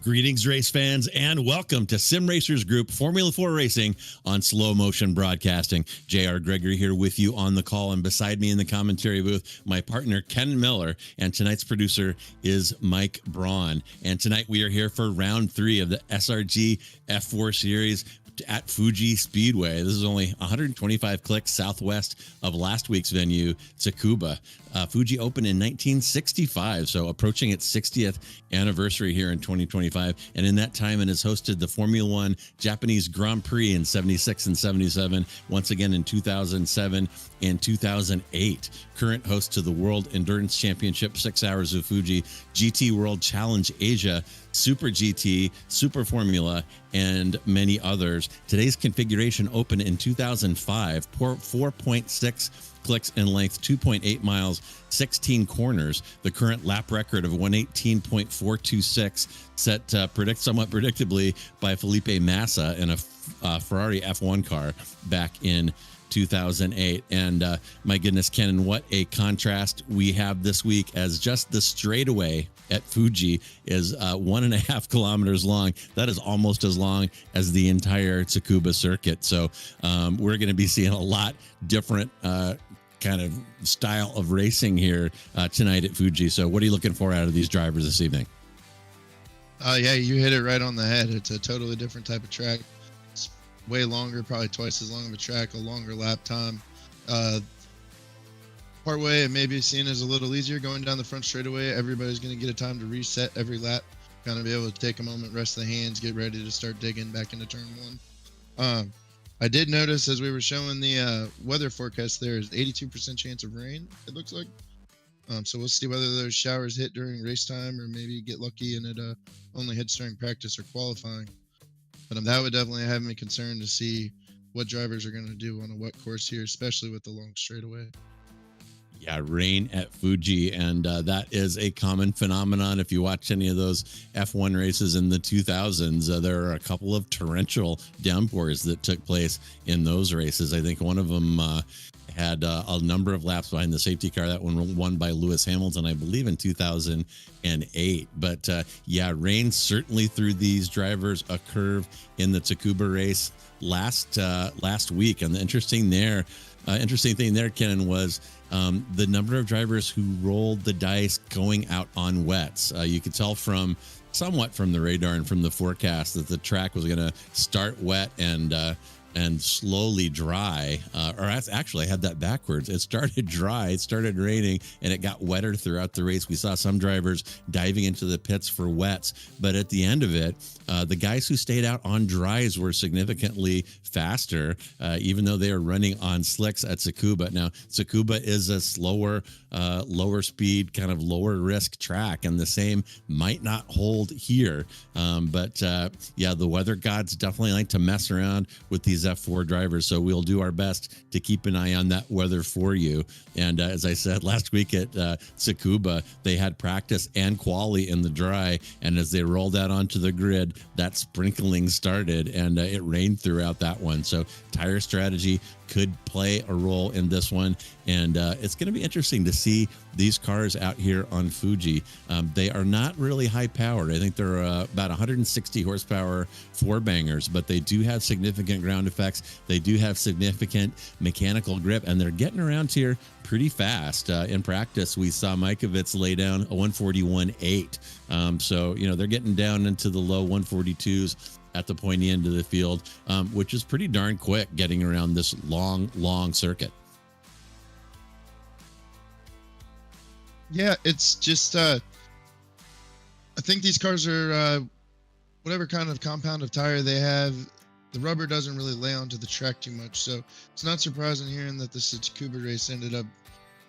Greetings, race fans, and welcome to Sim Racers Group Formula 4 Racing on Slow Motion Broadcasting. JR Gregory here with you on the call, and beside me in the commentary booth, my partner, Ken Miller, and tonight's producer is Mike Braun. And tonight we are here for round 3 of the SRG F4 series at Fuji Speedway. This is only 125 clicks southwest of last week's venue, Tsukuba. Fuji opened in 1965, so approaching its 60th anniversary here in 2025. And in that time, it has hosted the Formula One Japanese Grand Prix in 76 and 77, once again in 2007 and 2008. Current host to the World Endurance Championship, 6 Hours of Fuji, GT World Challenge Asia, Super GT, Super Formula, and many others. Today's configuration opened in 2005, 4.6 clicks in length, 2.8 miles, 16 corners. The current lap record of 118.426 set somewhat predictably by Felipe Massa in a Ferrari F1 car back in 2008. And my goodness, Ken, what a contrast we have this week, as just the straightaway at Fuji is 1.5 kilometers long. That is almost as long as the entire Tsukuba circuit. So we're going to be seeing a lot different kind of style of racing here tonight at Fuji. So what are you looking for out of these drivers this evening? Yeah, you hit it right on the head. It's a totally different type of track. It's way longer, probably twice as long of a track, a longer lap time. Partway, it may be seen as a little easier going down the front straightaway. Everybody's going to get a time to reset every lap, kind of be able to take a moment, rest the hands, get ready to start digging back into turn one. I did notice as we were showing the weather forecast, there's 82% chance of rain, it looks like. So we'll see whether those showers hit during race time or maybe get lucky and it only hits during practice or qualifying. But that would definitely have me concerned to see what drivers are going to do on a wet course here, especially with the long straightaway. Yeah, rain at Fuji, and that is a common phenomenon. If you watch any of those F1 races in the 2000s, there are a couple of torrential downpours that took place in those races. I think one of them had a number of laps behind the safety car. That one won by Lewis Hamilton, I believe, in 2008. But yeah, rain certainly threw these drivers a curve in the Tsukuba race last week. And the interesting thing there, Ken, was the number of drivers who rolled the dice going out on wets. You could tell somewhat from the radar and from the forecast that the track was going to start wet and slowly dry, or actually I had that backwards. It started dry, it started raining, and it got wetter throughout the race. We saw some drivers diving into the pits for wets, but at the end of it, the guys who stayed out on dries were significantly faster, even though they are running on slicks at Tsukuba. Now, Tsukuba is a slower, lower speed, kind of lower risk track, and the same might not hold here. But yeah, the weather gods definitely like to mess around with these F4 drivers, so we'll do our best to keep an eye on that weather for you. And as I said last week at Tsukuba, they had practice and quali in the dry, and as they rolled out onto the grid, that sprinkling started, and it rained throughout that one. So tire strategy could play a role in this one, and it's going to be interesting to see these cars out here on Fuji. They are not really high powered. I think they're about 160 horsepower four bangers, but they do have significant ground effects. They do have significant mechanical grip, and they're getting around here pretty fast. In practice, we saw Mikovits lay down a 141.8. So, they're getting down into the low 142s at the pointy end of the field, which is pretty darn quick getting around this long circuit. Yeah, it's just, I think these cars are, whatever kind of compound of tire they have, the rubber doesn't really lay onto the track too much. So it's not surprising hearing that the Tsukuba race ended up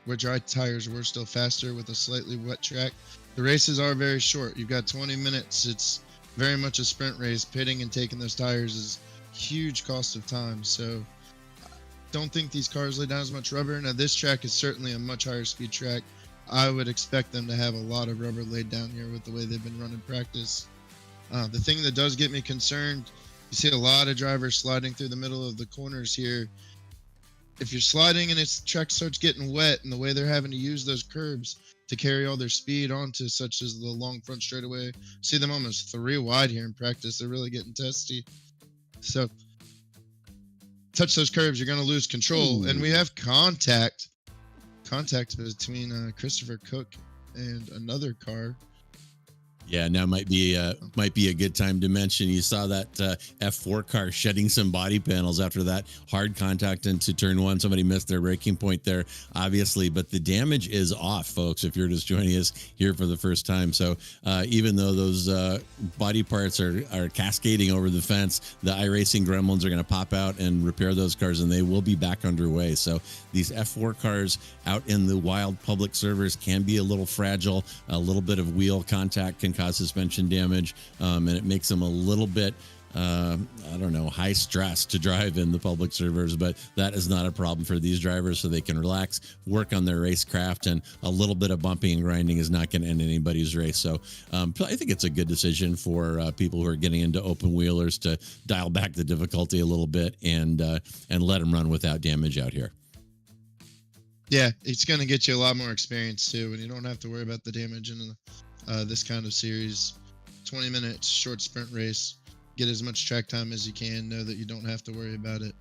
where dry tires were still faster with a slightly wet track. The races are very short. You've got 20 minutes. It's very much a sprint race. Pitting and taking those tires is huge cost of time. So I don't think these cars lay down as much rubber. Now, this track is certainly a much higher speed track. I would expect them to have a lot of rubber laid down here with the way they've been running practice. The thing that does get me concerned, you see a lot of drivers sliding through the middle of the corners here. If you're sliding and its track starts getting wet and the way they're having to use those curbs, to carry all their speed onto, such as the long front straightaway. See them almost 3 wide here in practice. They're really getting testy. So touch those curves, you're going to lose control. Ooh. And we have contact between Christopher Cook and another car. Yeah, now might be a good time to mention. You saw that F4 car shedding some body panels after that hard contact into turn one. Somebody missed their braking point there, obviously, but the damage is off, folks, if you're just joining us here for the first time. So even though those body parts are cascading over the fence, the iRacing gremlins are going to pop out and repair those cars, and they will be back underway. So these F4 cars out in the wild public servers can be a little fragile. A little bit of wheel contact can cause suspension damage, and it makes them a little bit high stress to drive in the public servers, but that is not a problem for these drivers, so they can relax, work on their racecraft, and a little bit of bumping and grinding is not going to end anybody's race. So I think it's a good decision for people who are getting into open wheelers to dial back the difficulty a little bit and let them run without damage out here. Yeah, it's going to get you a lot more experience too, and you don't have to worry about the damage in this kind of series. 20 minutes short sprint race, get as much track time as you can, know that you don't have to worry about it.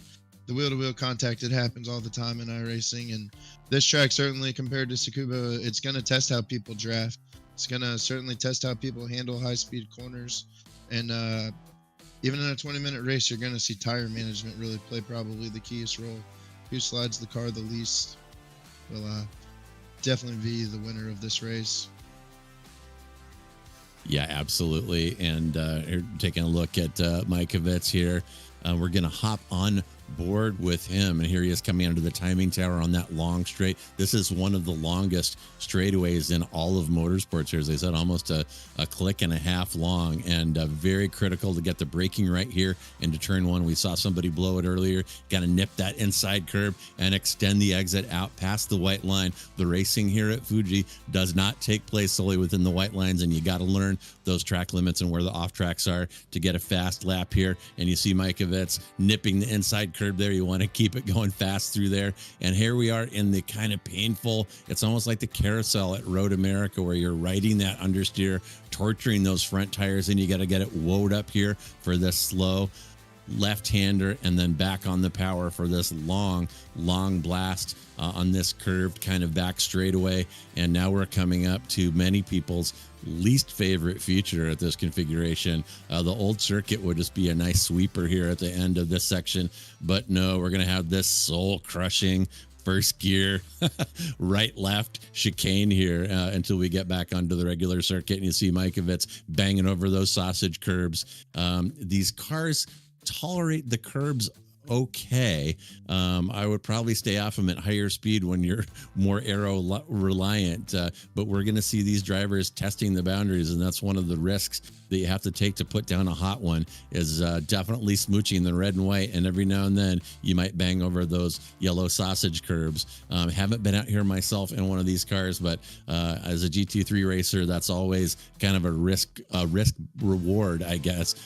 The wheel-to-wheel contact, it happens all the time in iRacing, and this track, certainly compared to Tsukuba, it's going to test how people draft. It's going to certainly test how people handle high-speed corners, and even in a 20-minute race, you're going to see tire management really play probably the keyest role. Who slides the car the least will definitely be the winner of this race. Yeah, absolutely. And taking a look at Mike Kavitz here, we're going to hop on board with him, and here he is coming under the timing tower on that long straight. This is one of the longest straightaways in all of motorsports here. As I said, almost a click and a half long, and very critical to get the braking right here into turn one. We saw somebody blow it earlier. Got to nip that inside curb and extend the exit out past the white line. The racing here at Fuji does not take place solely within the white lines, and you got to learn those track limits and where the off tracks are to get a fast lap here. And you see Mike Kavitz nipping the inside curb there. You want to keep it going fast through there. And here we are in the kind of painful, it's almost like the carousel at Road America, where you're riding that understeer, torturing those front tires, and you got to get it woed up here for this slow left-hander, and then back on the power for this long blast on this curved kind of back straightaway. And now we're coming up to many people's least favorite feature at this configuration. The old circuit would just be a nice sweeper here at the end of this section, but no, we're going to have this soul-crushing first gear right left chicane here until we get back onto the regular circuit. And you see Mike Kavitz banging over those sausage curbs. These cars tolerate the curbs okay. I would probably stay off them at higher speed when you're more aero reliant, but we're going to see these drivers testing the boundaries, and that's one of the risks that you have to take to put down a hot one, is definitely smooching the red and white, and every now and then you might bang over those yellow sausage curbs. Haven't been out here myself in one of these cars, but as a GT3 racer, that's always kind of a risk reward, I guess,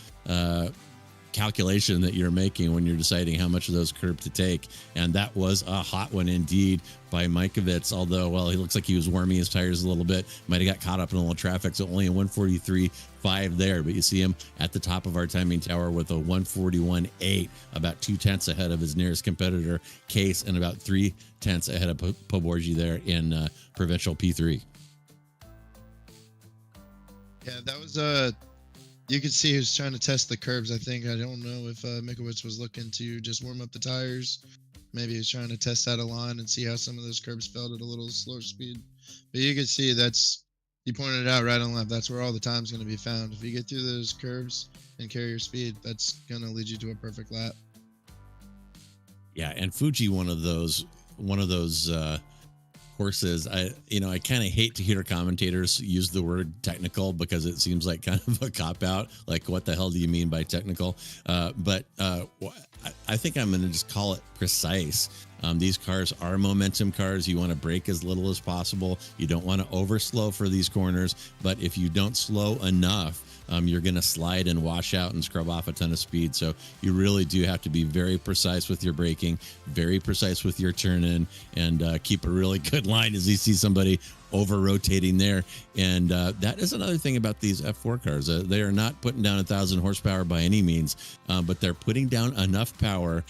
calculation that you're making when you're deciding how much of those curb to take. And that was a hot one indeed by Mike Kavitz, although, well, he looks like he was warming his tires a little bit, might have got caught up in a little traffic, so only a 143.5 there, but you see him at the top of our timing tower with a 141.8, about 2/10 ahead of his nearest competitor Case, and about 3/10 ahead of Poborgi there in provincial P3. Yeah, that was you could see he was trying to test the curbs. I don't know if Mikowicz was looking to just warm up the tires. Maybe he was trying to test out a line and see how some of those curbs felt at a little slower speed. But you could see you pointed it out right on left. That's where all the time's going to be found. If you get through those curves and carry your speed, that's going to lead you to a perfect lap. Yeah, and Fuji, one of those courses, I kind of hate to hear commentators use the word technical, because it seems like kind of a cop out. Like, what the hell do you mean by technical? But I think I'm going to just call it precise. These cars are momentum cars. You want to brake as little as possible. You don't want to overslow for these corners, but if you don't slow enough, you're going to slide and wash out and scrub off a ton of speed. So you really do have to be very precise with your braking, very precise with your turn in, and keep a really good line as you see somebody over rotating there. And that is another thing about these F4 cars. They are not putting down 1,000 horsepower by any means, but they're putting down enough power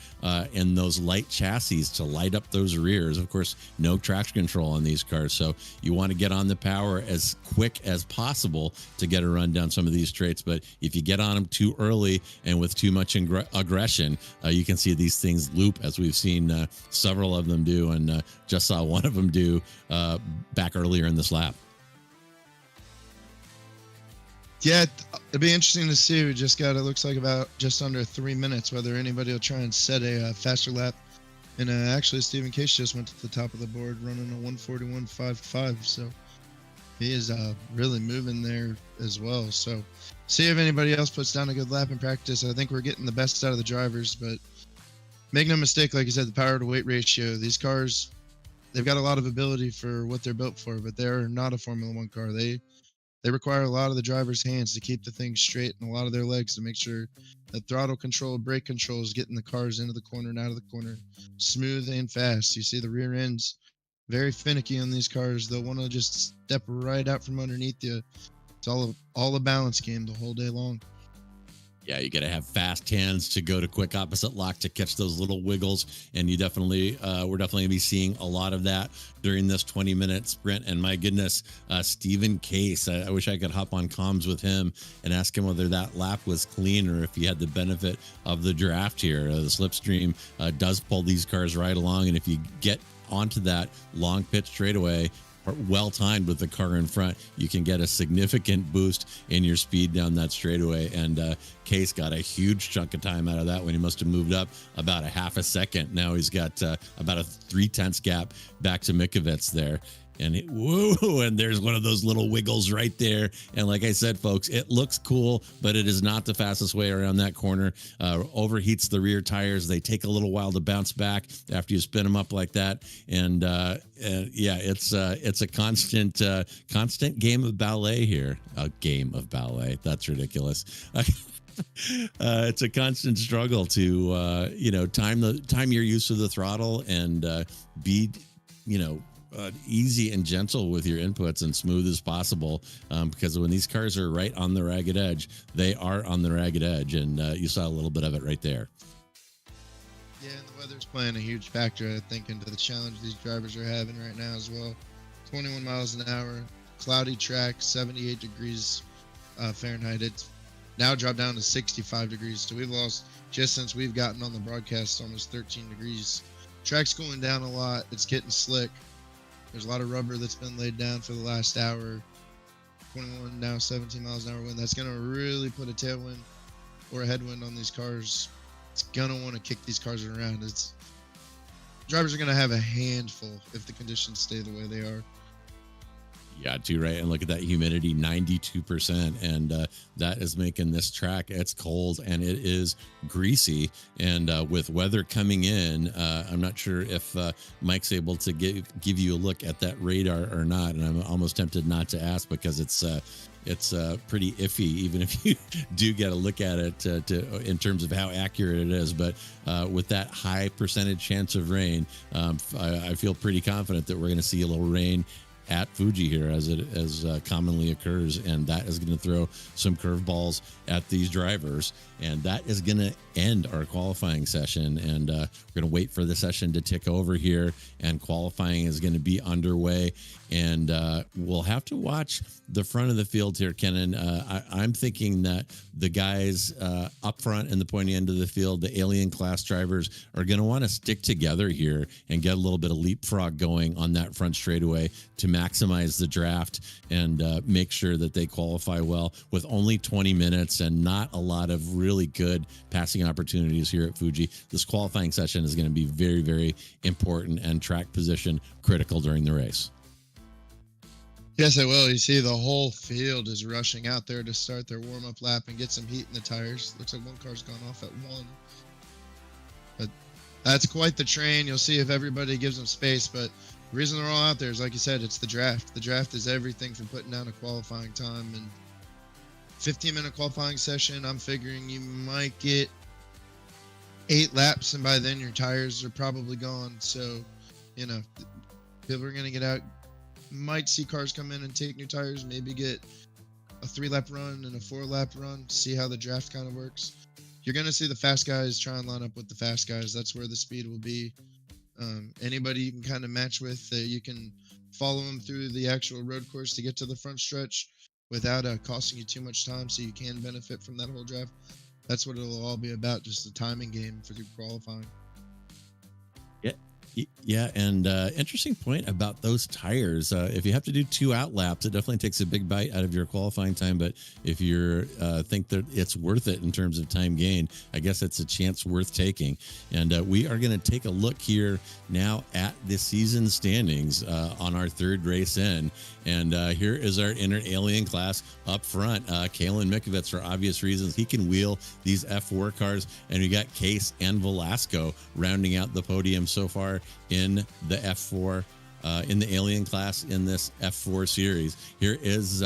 in those light chassis to light up those rears. Of course, no traction control on these cars, so you want to get on the power as quick as possible to get a run down some of these straights. But if you get on them too early and with too much aggression, you can see these things loop, as we've seen several of them do, and just saw one of them do back earlier in this lap. Yeah, it'd be interesting to see. We just got, it looks like about just under 3 minutes, whether anybody will try and set a faster lap. And actually, Stephen Case just went to the top of the board running a 141.55. So he is really moving there as well. So see if anybody else puts down a good lap in practice. I think we're getting the best out of the drivers, but make no mistake, like you said, the power to weight ratio, these cars, they've got a lot of ability for what they're built for, but they're not a Formula One car. They require a lot of the driver's hands to keep the thing straight, and a lot of their legs to make sure that throttle control, brake control is getting the cars into the corner and out of the corner smooth and fast. You see the rear ends very finicky on these cars. They'll want to just step right out from underneath you. It's all a balance game the whole day long. Yeah, you got to have fast hands to go to quick opposite lock to catch those little wiggles. And you definitely, we're definitely going to be seeing a lot of that during this 20-minute sprint. And my goodness, Stephen Case, I wish I could hop on comms with him and ask him whether that lap was clean or if he had the benefit of the draft here. The slipstream does pull these cars right along. And if you get onto that long pit straightaway, well timed with the car in front, you can get a significant boost in your speed down that straightaway. And Case got a huge chunk of time out of that when he must have moved up about a half a second. Now he's got about a 0.3 gap back to Mikovits there. And whoa, and there's one of those little wiggles right there. And like I said, folks, it looks cool, but it is not the fastest way around that corner. Overheats the rear tires. They take a little while to bounce back after you spin them up like that. And yeah, it's a constant game of ballet here. A game of ballet. That's ridiculous. It's a constant struggle to time your use of the throttle and be easy and gentle with your inputs and smooth as possible, because when these cars are right on the ragged edge, they are on the ragged edge, and you saw a little bit of it right there. Yeah, and the weather's playing a huge factor, I think, into the challenge these drivers are having right now as well. 21 miles an hour, cloudy track, 78 degrees Fahrenheit. It's now dropped down to 65 degrees, so we've lost, just since we've gotten on the broadcast, almost 13 degrees. Track's going down a lot. It's getting slick. There's a lot of rubber that's been laid down for the last hour. 21, now 17 miles an hour wind. That's going to really put a tailwind or a headwind on these cars. It's going to want to kick these cars around. Drivers are going to have a handful if the conditions stay the way they are. Yeah, too right. And look at that humidity, 92%. And that is making this track, it's cold and it is greasy. And with weather coming in, I'm not sure if Mike's able to give you a look at that radar or not. And I'm almost tempted not to ask because it's pretty iffy, even if you do get a look at it in terms of how accurate it is. But with that high percentage chance of rain, I feel pretty confident that we're going to see a little rain at Fuji here, as commonly occurs, and that is going to throw some curveballs at these drivers, and that is going to end our qualifying session. And we're going to wait for the session to tick over here, and qualifying is going to be underway. And we'll have to watch the front of the field here, Kenan. I'm thinking that the guys up front in the pointy end of the field, the alien class drivers, are going to want to stick together here and get a little bit of leapfrog going on that front straightaway to maximize the draft and make sure that they qualify well with only 20 minutes and not a lot of really good passing opportunities here at Fuji. This qualifying session is going to be very, very important and track position critical during the race. Yes, I will. You see the whole field is rushing out there to start their warm-up lap and get some heat in the tires. Looks like one car's gone off at 1. But that's quite the train. You'll see if everybody gives them space. But the reason they're all out there is, like you said, it's the draft. The draft is everything from putting down a qualifying time. And 15-minute qualifying session, I'm figuring you might get 8 laps, and by then your tires are probably gone. So, people are going to get out, might see cars come in and take new tires, maybe get a 3-lap run and a 4-lap run, see how the draft kind of works. You're going to see the fast guys try and line up with the fast guys. That's where the speed will be. Anybody you can kind of match with, you can follow them through the actual road course to get to the front stretch without costing you too much time, so you can benefit from that whole draft. That's what it'll all be about, just the timing game for qualifying. Yeah, and interesting point about those tires. If you have to do 2 out laps, it definitely takes a big bite out of your qualifying time. But if you think that it's worth it in terms of time gain, I guess it's a chance worth taking. And we are going to take a look here now at the season standings on our 3rd race in. And here is our inner alien class up front. Kalen Mikovits, for obvious reasons, he can wheel these F4 cars. And we got Case and Velasco rounding out the podium so far in the F4, in the alien class in this F4 series. Here is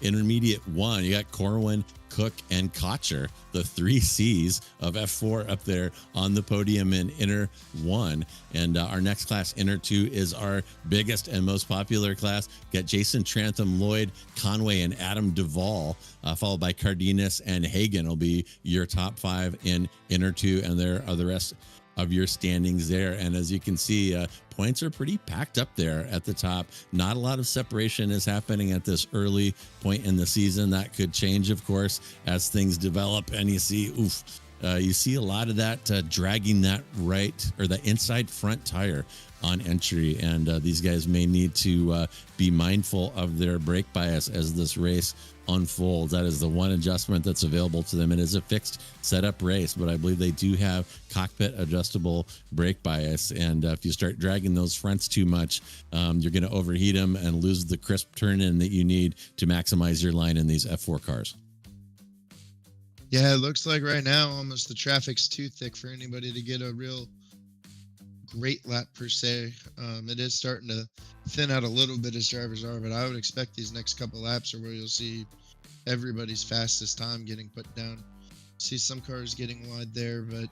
intermediate 1. You got Corwin, Cook, and Cotcher, the 3 C's of F4 up there on the podium in inner 1. And our next class, inner 2, is our biggest and most popular class. Got Jason Trantham, Lloyd, Conway, and Adam Duvall, followed by Cardenas and Hagen will be your top 5 in inner 2, and there are the rest of your standings there. And as you can see, points are pretty packed up there at the top. Not a lot of separation is happening at this early point in the season. That could change, of course, as things develop. And you see, you see a lot of that dragging that right or the inside front tire on entry. And these guys may need to be mindful of their brake bias as this race unfolds. That is the one adjustment that's available to them. It is a fixed setup race, but I believe they do have cockpit adjustable brake bias. And if you start dragging those fronts too much, you're going to overheat them and lose the crisp turn in that you need to maximize your line in these F4 cars. Yeah, it looks like right now almost the traffic's too thick for anybody to get a real great lap per se. It is starting to thin out a little bit as drivers are, but I would expect these next couple laps are where you'll see everybody's fastest time getting put down. See some cars getting wide there, but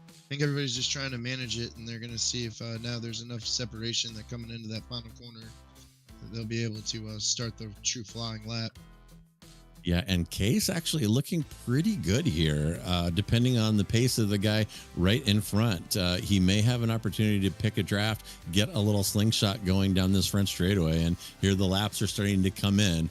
I think everybody's just trying to manage it, and they're going to see if now there's enough separation that coming into that final corner that they'll be able to start the true flying lap. Yeah, and Case actually looking pretty good here, depending on the pace of the guy right in front. He may have an opportunity to pick a draft, get a little slingshot going down this front straightaway, and here the laps are starting to come in.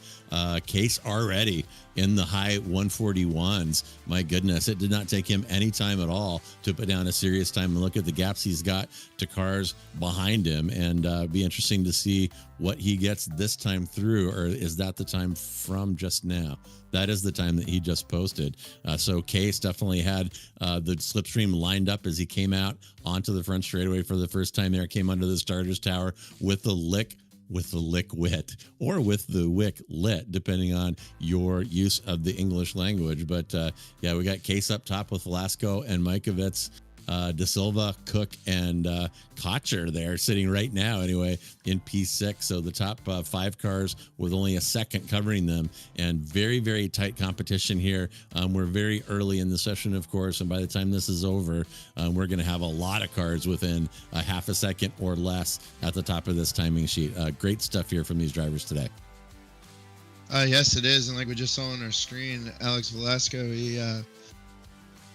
Case already in the high 141s. My goodness, it did not take him any time at all to put down a serious time, and look at the gaps he's got to cars behind him. And be interesting to see what he gets this time through, or is that the time from just now? That is the time that he just posted. So Case definitely had the slipstream lined up as he came out onto the front straightaway for the first time there, came under the starter's tower with the lick wit, or with the wick lit, depending on your use of the English language. But yeah, we got Case up top with Velasco and Mikovits, De Silva, Cook, and Cotcher there sitting right now anyway in P6. So the top 5 cars with only a second covering them, and very, very tight competition here. We're very early in the session, of course, and by the time this is over, we're going to have a lot of cars within a half a second or less at the top of this timing sheet. Great stuff here from these drivers today. Yes, it is. And like we just saw on our screen, Alex Velasco, he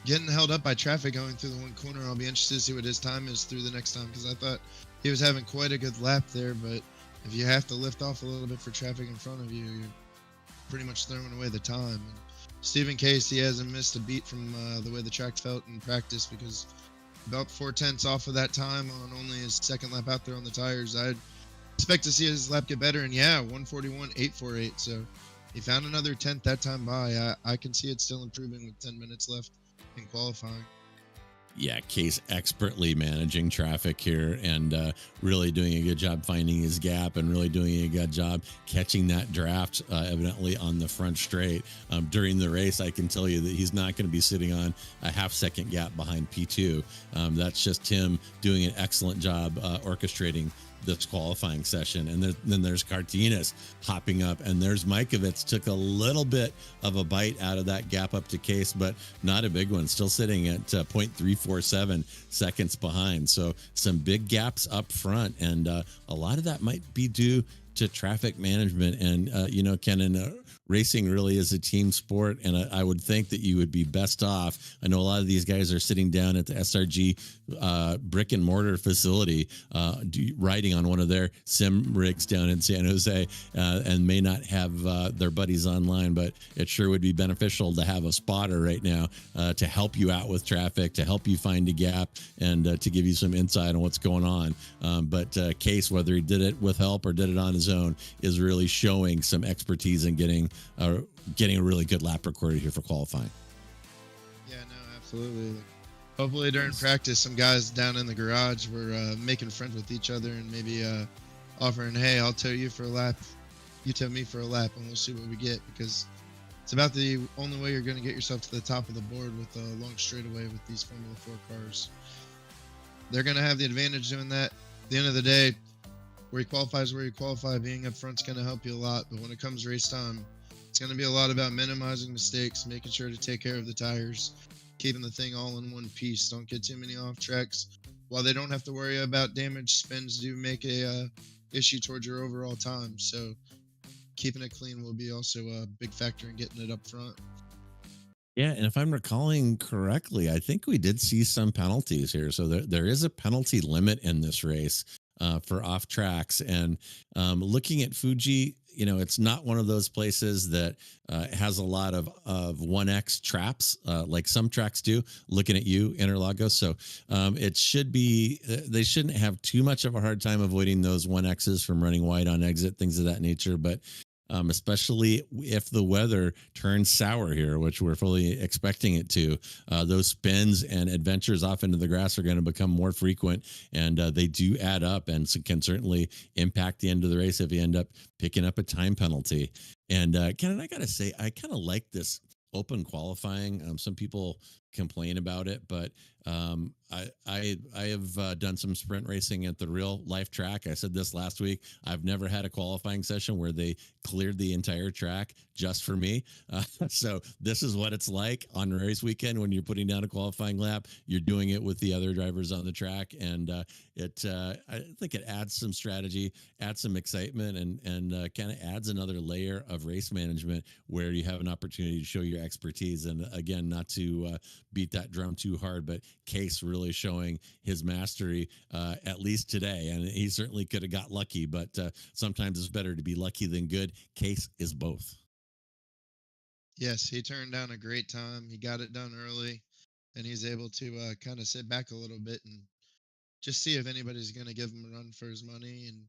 getting held up by traffic going through the one corner. I'll be interested to see what his time is through the next time, because I thought he was having quite a good lap there. But if you have to lift off a little bit for traffic in front of you, you're pretty much throwing away the time. And Stephen Case, he hasn't missed a beat from the way the track felt in practice, because about 4/10 off of that time on only his second lap out there on the tires. I'd expect to see his lap get better, and yeah, 141.848. So he found another 10th that time by. I can see it still improving with 10 minutes left in qualifying. Yeah, Case expertly managing traffic here, and really doing a good job finding his gap, and really doing a good job catching that draft evidently on the front straight. During the race, I can tell you that he's not going to be sitting on a half-second gap behind P2. That's just him doing an excellent job orchestrating this qualifying session. And then there's Cardenas hopping up, and there's Mikovits. Took a little bit of a bite out of that gap up to Case, but not a big one, still sitting at 0.347 seconds behind. So some big gaps up front, and a lot of that might be due to traffic management. And Ken, and racing really is a team sport, and I would think that you would be best off. I know a lot of these guys are sitting down at the SRG brick and mortar facility, riding on one of their sim rigs down in San Jose, and may not have their buddies online, but it sure would be beneficial to have a spotter right now to help you out with traffic, to help you find a gap, and to give you some insight on what's going on. But Case, whether he did it with help or did it on his own, is really showing some expertise in getting a really good lap record here for qualifying. Yeah, no, absolutely. Hopefully during practice, some guys down in the garage were making friends with each other and maybe offering, hey, I'll tow you for a lap, you tow me for a lap, and we'll see what we get, because it's about the only way you're going to get yourself to the top of the board with a long straightaway with these Formula 4 cars. They're going to have the advantage doing that. At the end of the day, where you qualify is where you qualify. Being up front's going to help you a lot, but when it comes race time, it's going to be a lot about minimizing mistakes, making sure to take care of the tires, keeping the thing all in one piece. Don't get too many off tracks. While they don't have to worry about damage, spins do make a issue towards your overall time. So keeping it clean will be also a big factor in getting it up front. Yeah, and if I'm recalling correctly, I think we did see some penalties here. So there is a penalty limit in this race for off tracks. And looking at Fuji, it's not one of those places that has a lot of 1X traps like some tracks do. Looking at you, Interlagos. So it should be, they shouldn't have too much of a hard time avoiding those 1Xs from running wide on exit, things of that nature. But especially if the weather turns sour here, which we're fully expecting it to. Those spins and adventures off into the grass are going to become more frequent, and they do add up and can certainly impact the end of the race if you end up picking up a time penalty. And Ken, I got to say, I kind of like this open qualifying. Some people complain about it, but I have done some sprint racing at the real life track. I said this last week. I've never had a qualifying session where they cleared the entire track just for me. So this is what it's like on race weekend when you're putting down a qualifying lap. You're doing it with the other drivers on the track, and I think it adds some strategy, adds some excitement, and kind of adds another layer of race management where you have an opportunity to show your expertise. And again, not to beat that drum too hard, but Case really showing his mastery at least today, and he certainly could have got lucky, but sometimes it's better to be lucky than good. Case is both. Yes, he turned down a great time. He got it done early, and he's able to kind of sit back a little bit and just see if anybody's going to give him a run for his money. And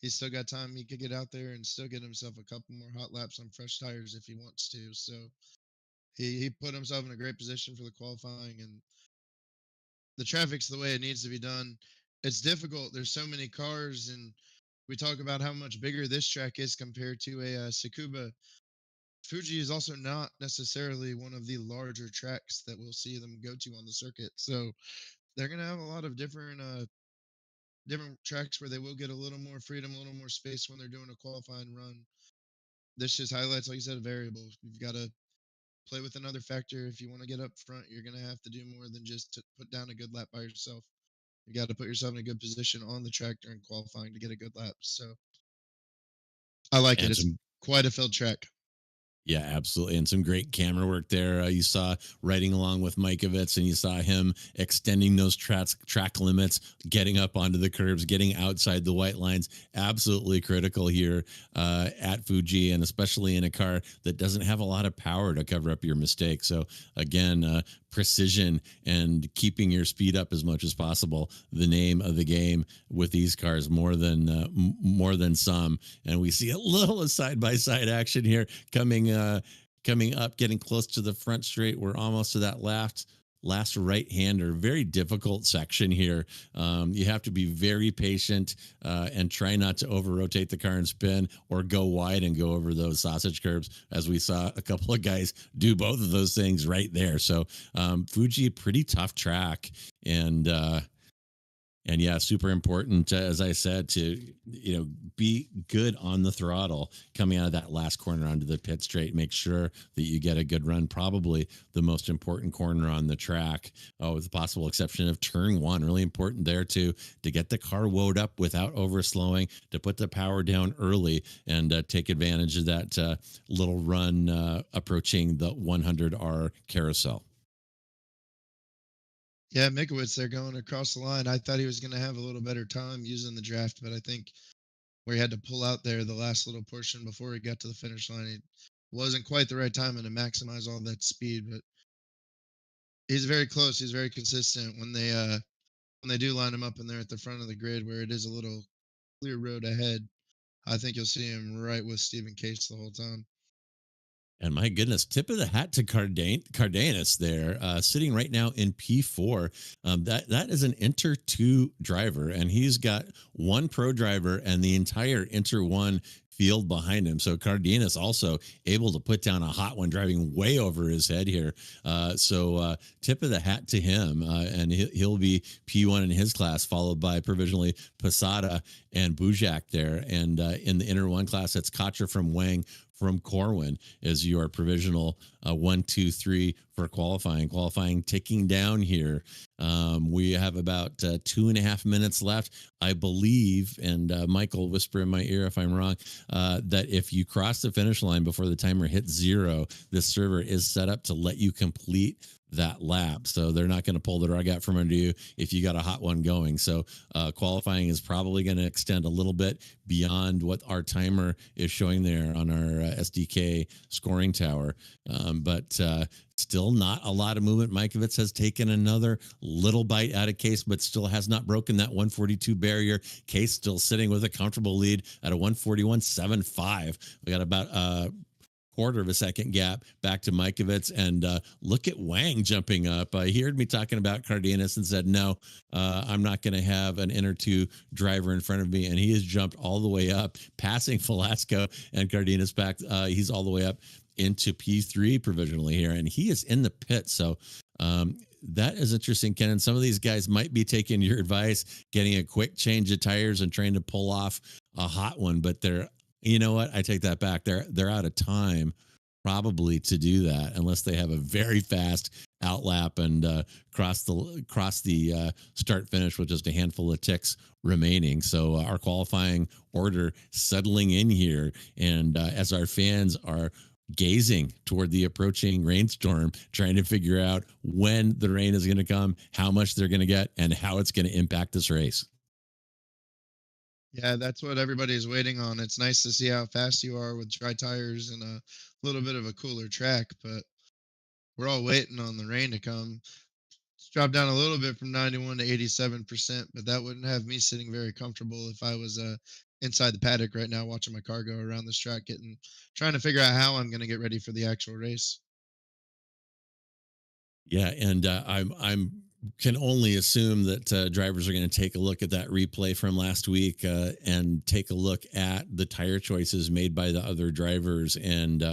he's still got time. He could get out there and still get himself a couple more hot laps on fresh tires if he wants to. So he put himself in a great position for the qualifying, and the traffic's the way it needs to be done. It's difficult. There's so many cars, and we talk about how much bigger this track is compared to a Tsukuba. Fuji is also not necessarily one of the larger tracks that we'll see them go to on the circuit. So they're going to have a lot of different tracks where they will get a little more freedom, a little more space when they're doing a qualifying run. This just highlights, like you said, a variable. You've got to play with another factor. If you want to get up front, you're going to have to do more than just to put down a good lap by yourself. You got to put yourself in a good position on the track during qualifying to get a good lap. So I like it. It's quite a filled track. Yeah, absolutely. And some great camera work there. You saw riding along with Mikovits, and you saw him extending those track limits, getting up onto the curbs, getting outside the white lines. Absolutely critical here at Fuji, and especially in a car that doesn't have a lot of power to cover up your mistakes. So again, precision and keeping your speed up as much as possible, the name of the game with these cars, more than some. And we see a little side by side action here coming up, getting close to the front straight. We're almost to that last right-hander. Very difficult section here. You have to be very patient and try not to over-rotate the car and spin, or go wide and go over those sausage curbs, as we saw a couple of guys do both of those things right there. So Fuji, pretty tough track, and yeah, super important, as I said, to be good on the throttle coming out of that last corner onto the pit straight. Make sure that you get a good run, probably the most important corner on the track, with the possible exception of turn one. Really important there to get the car woed up without overslowing, to put the power down early and take advantage of that little run approaching the 100R carousel. Yeah, Mikowitz, they're going across the line. I thought he was going to have a little better time using the draft, but I think where he had to pull out there the last little portion before he got to the finish line, it wasn't quite the right timing to maximize all that speed. But he's very close. He's very consistent when they do line him up and they're at the front of the grid where it is a little clear road ahead. I think you'll see him right with Stephen Case the whole time. And my goodness, tip of the hat to Cardenas there, sitting right now in P4. That is an Inter 2 driver, and he's got one pro driver and the entire Inter 1 field behind him. So Cardenas also able to put down a hot one, driving way over his head here. So tip of the hat to him. And he'll be P1 in his class, followed by provisionally Posada and Bujak there. And in the Inter 1 class, it's Cotcher from Wang from Corwin as your provisional 1, 2, 3 for qualifying. Qualifying ticking down here. We have about 2.5 minutes left, I believe. And Michael, whisper in my ear if I'm wrong, that if you cross the finish line before the timer hits 0, this server is set up to let you complete that lap. So they're not going to pull the rug out from under you if you got a hot one going. So qualifying is probably going to extend a little bit beyond what our timer is showing there on our SDK scoring tower. But still not a lot of movement. Mikovits has taken another little bite out of Case, but still has not broken that 142 barrier. Case still sitting with a comfortable lead at a 141.75. We got about quarter of a second gap back to Mikovits, and look at Wang jumping up. He heard me talking about Cardenas and said, no, I'm not going to have an Inter 2 driver in front of me, and he has jumped all the way up, passing Velasco and Cardenas back. He's all the way up into P3 provisionally here, and he is in the pit. So that is interesting, Ken. And some of these guys might be taking your advice, getting a quick change of tires and trying to pull off a hot one, but you know what? I take that back. They're out of time probably to do that unless they have a very fast outlap and cross the start finish with just a handful of ticks remaining. So our qualifying order settling in here, and as our fans are gazing toward the approaching rainstorm, trying to figure out when the rain is going to come, how much they're going to get, and how it's going to impact this race. Yeah, that's what everybody's waiting on. It's nice to see how fast you are with dry tires and a little bit of a cooler track, but we're all waiting on the rain to come. It's dropped down a little bit from 91 to 87%, but that wouldn't have me sitting very comfortable if I was inside the paddock right now watching my car go around this track, trying to figure out how I'm going to get ready for the actual race. Yeah, and I'm can only assume that drivers are going to take a look at that replay from last week and take a look at the tire choices made by the other drivers. And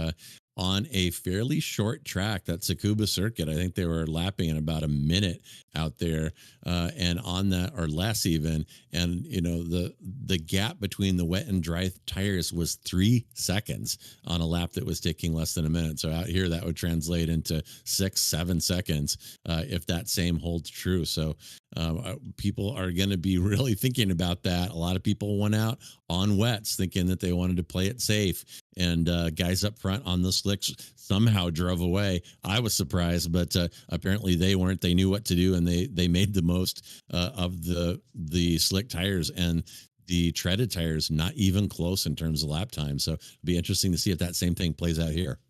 on a fairly short track, that Tsukuba circuit, I think they were lapping in about a minute out there, and on that, or less even. And you know, the gap between the wet and dry tires was 3 seconds on a lap that was taking less than a minute. So out here, that would translate into 6-7 seconds if that same holds true. So people are going to be really thinking about that. A lot of people went out on wets thinking that they wanted to play it safe, and guys up front on the slicks somehow drove away. I was surprised, but apparently they weren't. They knew what to do, and they made the most of the slick tires, and the treaded tires not even close in terms of lap time. So it'll be interesting to see if that same thing plays out here.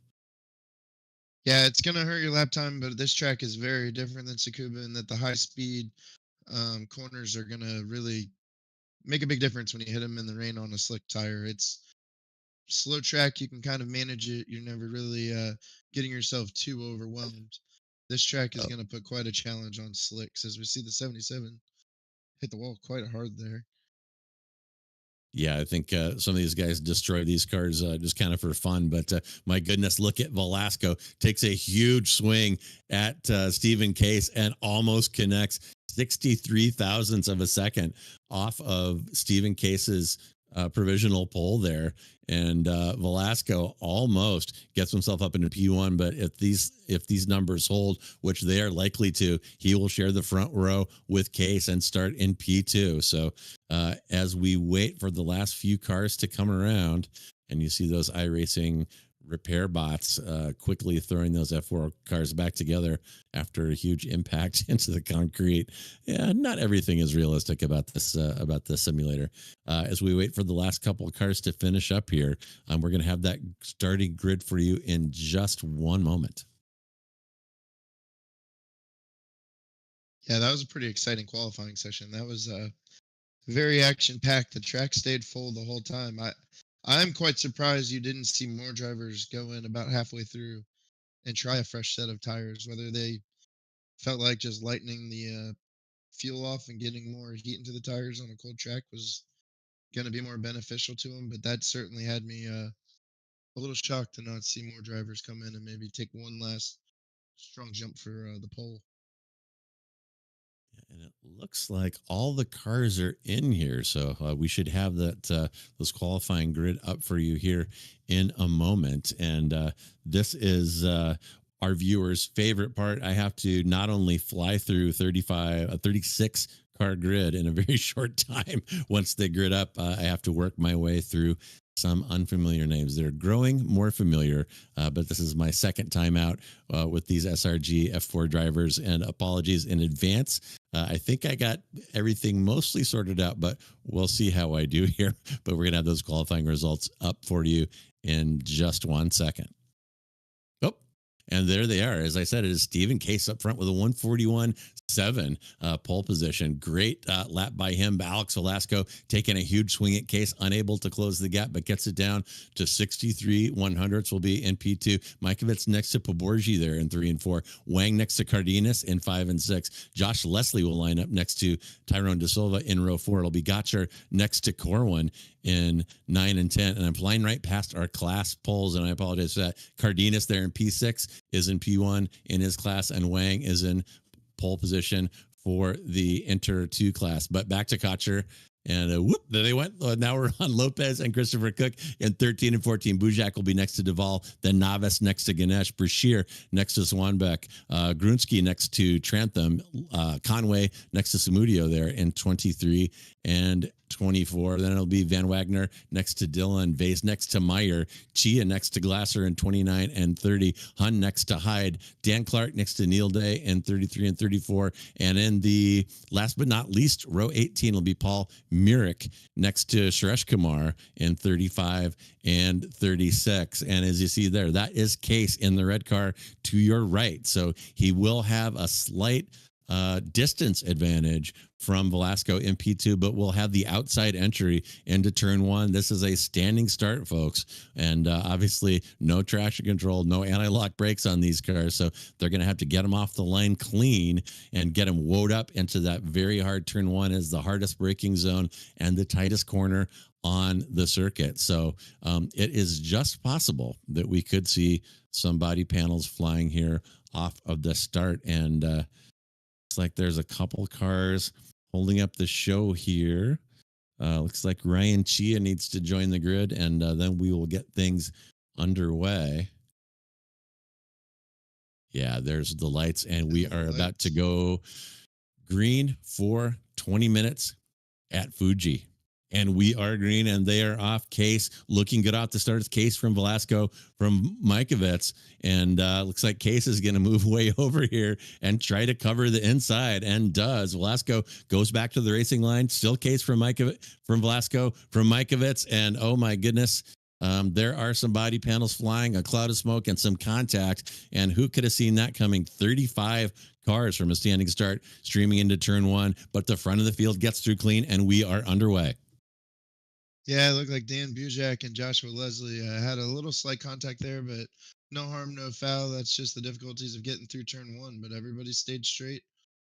Yeah, it's going to hurt your lap time, but this track is very different than Tsukuba in that the high speed corners are going to really make a big difference when you hit them in the rain on a slick tire. It's slow track, you can kind of manage it. You're never really getting yourself too overwhelmed. This track is going to put quite a challenge on slicks, as we see the 77 hit the wall quite hard there. Yeah, I think some of these guys destroy these cars just kind of for fun. But my goodness, look at Velasco. Takes a huge swing at Stephen Case and almost connects 63 thousandths of a second off of Stephen Case's provisional pole there, and Velasco almost gets himself up into P1. But if these numbers hold, which they are likely to, he will share the front row with Case and start in P2. So as we wait for the last few cars to come around, and you see those iRacing repair bots quickly throwing those F4 cars back together after a huge impact into the concrete. Yeah, not everything is realistic about this simulator. As we wait for the last couple of cars to finish up here, we're going to have that starting grid for you in just one moment. Yeah, that was a pretty exciting qualifying session. That was very action packed. The track stayed full the whole time. I'm quite surprised you didn't see more drivers go in about halfway through and try a fresh set of tires, whether they felt like just lightening the fuel off and getting more heat into the tires on a cold track was going to be more beneficial to them. But that certainly had me a little shocked to not see more drivers come in and maybe take one last strong jump for the pole. And it looks like all the cars are in here, so we should have that those qualifying grid up for you here in a moment. And this is our viewers' favorite part. I have to not only fly through 36 car grid in a very short time. Once they grid up, I have to work my way through some unfamiliar names. They're growing more familiar, but this is my second time out with these SRG F4 drivers, and apologies in advance. I think I got everything mostly sorted out, but we'll see how I do here. But we're going to have those qualifying results up for you in just 1 second. Oh, and there they are. As I said, it is Stephen Case up front with a 141.7 pole position. Great lap by him. Alex Velasco taking a huge swing at Case, unable to close the gap, but gets it down to 63/100ths. Will be in P2. Mikovits next to Poborgi there in 3 and 4. Wang next to Cardenas in 5 and 6. Josh Leslie will line up next to Tyrone De Silva in row 4. It'll be Cotcher next to Corwin in 9 and 10. And I'm flying right past our class polls, and I apologize for that. Cardenas there in P6 is in P1 in his class, and Wang is in pole position for the Inter 2 class. But back to Cotcher. And whoop, there they went. Now we're on Lopez and Christopher Cook in 13 and 14. Bujak will be next to Duvall. Then Navas next to Ganesh. Brashear next to Swanbeck. Grunsky next to Trantham. Conway next to Samudio there in 23 and 24. Then it'll be Van Wagner next to Dylan. Vase next to Meyer. Chia next to Glasser in 29 and 30. Hun next to Hyde. Dan Clark next to Neil Day in 33 and 34. And in the last but not least, row 18 will be Paul Murik next to Suresh Kumar in 35 and 36. And as you see there, that is Case in the red car to your right. So he will have a slight distance advantage from Velasco in P2, but we'll have the outside entry into turn 1. This is a standing start, folks, and obviously no traction control, no anti-lock brakes on these cars, so they're going to have to get them off the line clean and get them woed up into that very hard turn 1 is the hardest braking zone and the tightest corner on the circuit. So it is just possible that we could see some body panels flying here off of the start, and looks like there's a couple cars holding up the show here. Looks like Ryan Chia needs to join the grid, and then we will get things underway. Yeah, there's the lights, and we are about to go green for 20 minutes at Fuji. And we are green, and they are off. Case looking good off the start. It's Case from Velasco from Mikovits, and looks like Case is going to move way over here and try to cover the inside, and does. Velasco goes back to the racing line. Still Case from Velasco from Mikovits, and oh my goodness, there are some body panels flying, a cloud of smoke, and some contact. And who could have seen that coming? 35 cars from a standing start streaming into turn 1, but the front of the field gets through clean, and we are underway. Yeah, it looked like Dan Bujak and Joshua Leslie had a little slight contact there, but no harm, no foul. That's just the difficulties of getting through turn 1. But everybody stayed straight,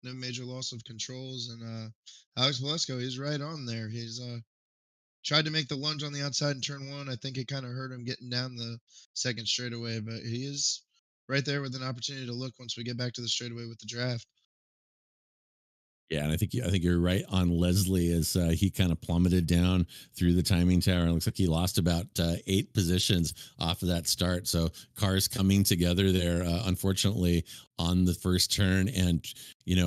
no major loss of controls. And Alex Velasco, he's right on there. He's tried to make the lunge on the outside in turn 1. I think it kind of hurt him getting down the second straightaway, but he is right there with an opportunity to look once we get back to the straightaway with the draft. Yeah, and I think you're right on Leslie as he kind of plummeted down through the timing tower. It looks like he lost about 8 positions off of that start. So cars coming together there, unfortunately, on the first turn. And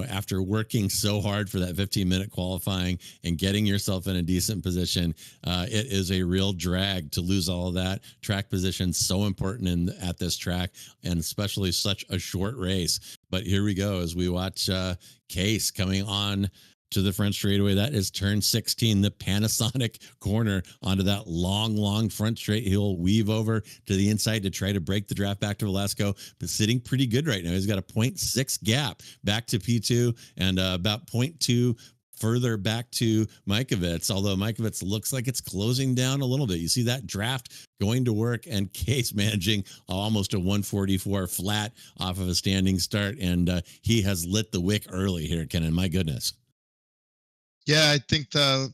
after working so hard for that 15-minute qualifying and getting yourself in a decent position, it is a real drag to lose all of that track position. So important at this track, and especially such a short race. But here we go as we watch Case coming on to the front straightaway. That is turn 16, the Panasonic corner onto that long front straight. He'll weave over to the inside to try to break the draft back to Velasco, but sitting pretty good right now. He's got a .6 gap back to P2 and about .2 further back to Mikovits, although Mikovits looks like it's closing down a little bit. You see that draft going to work, and Case managing almost a 144 flat off of a standing start, and he has lit the wick early here, Kenan. My goodness. Yeah, I think the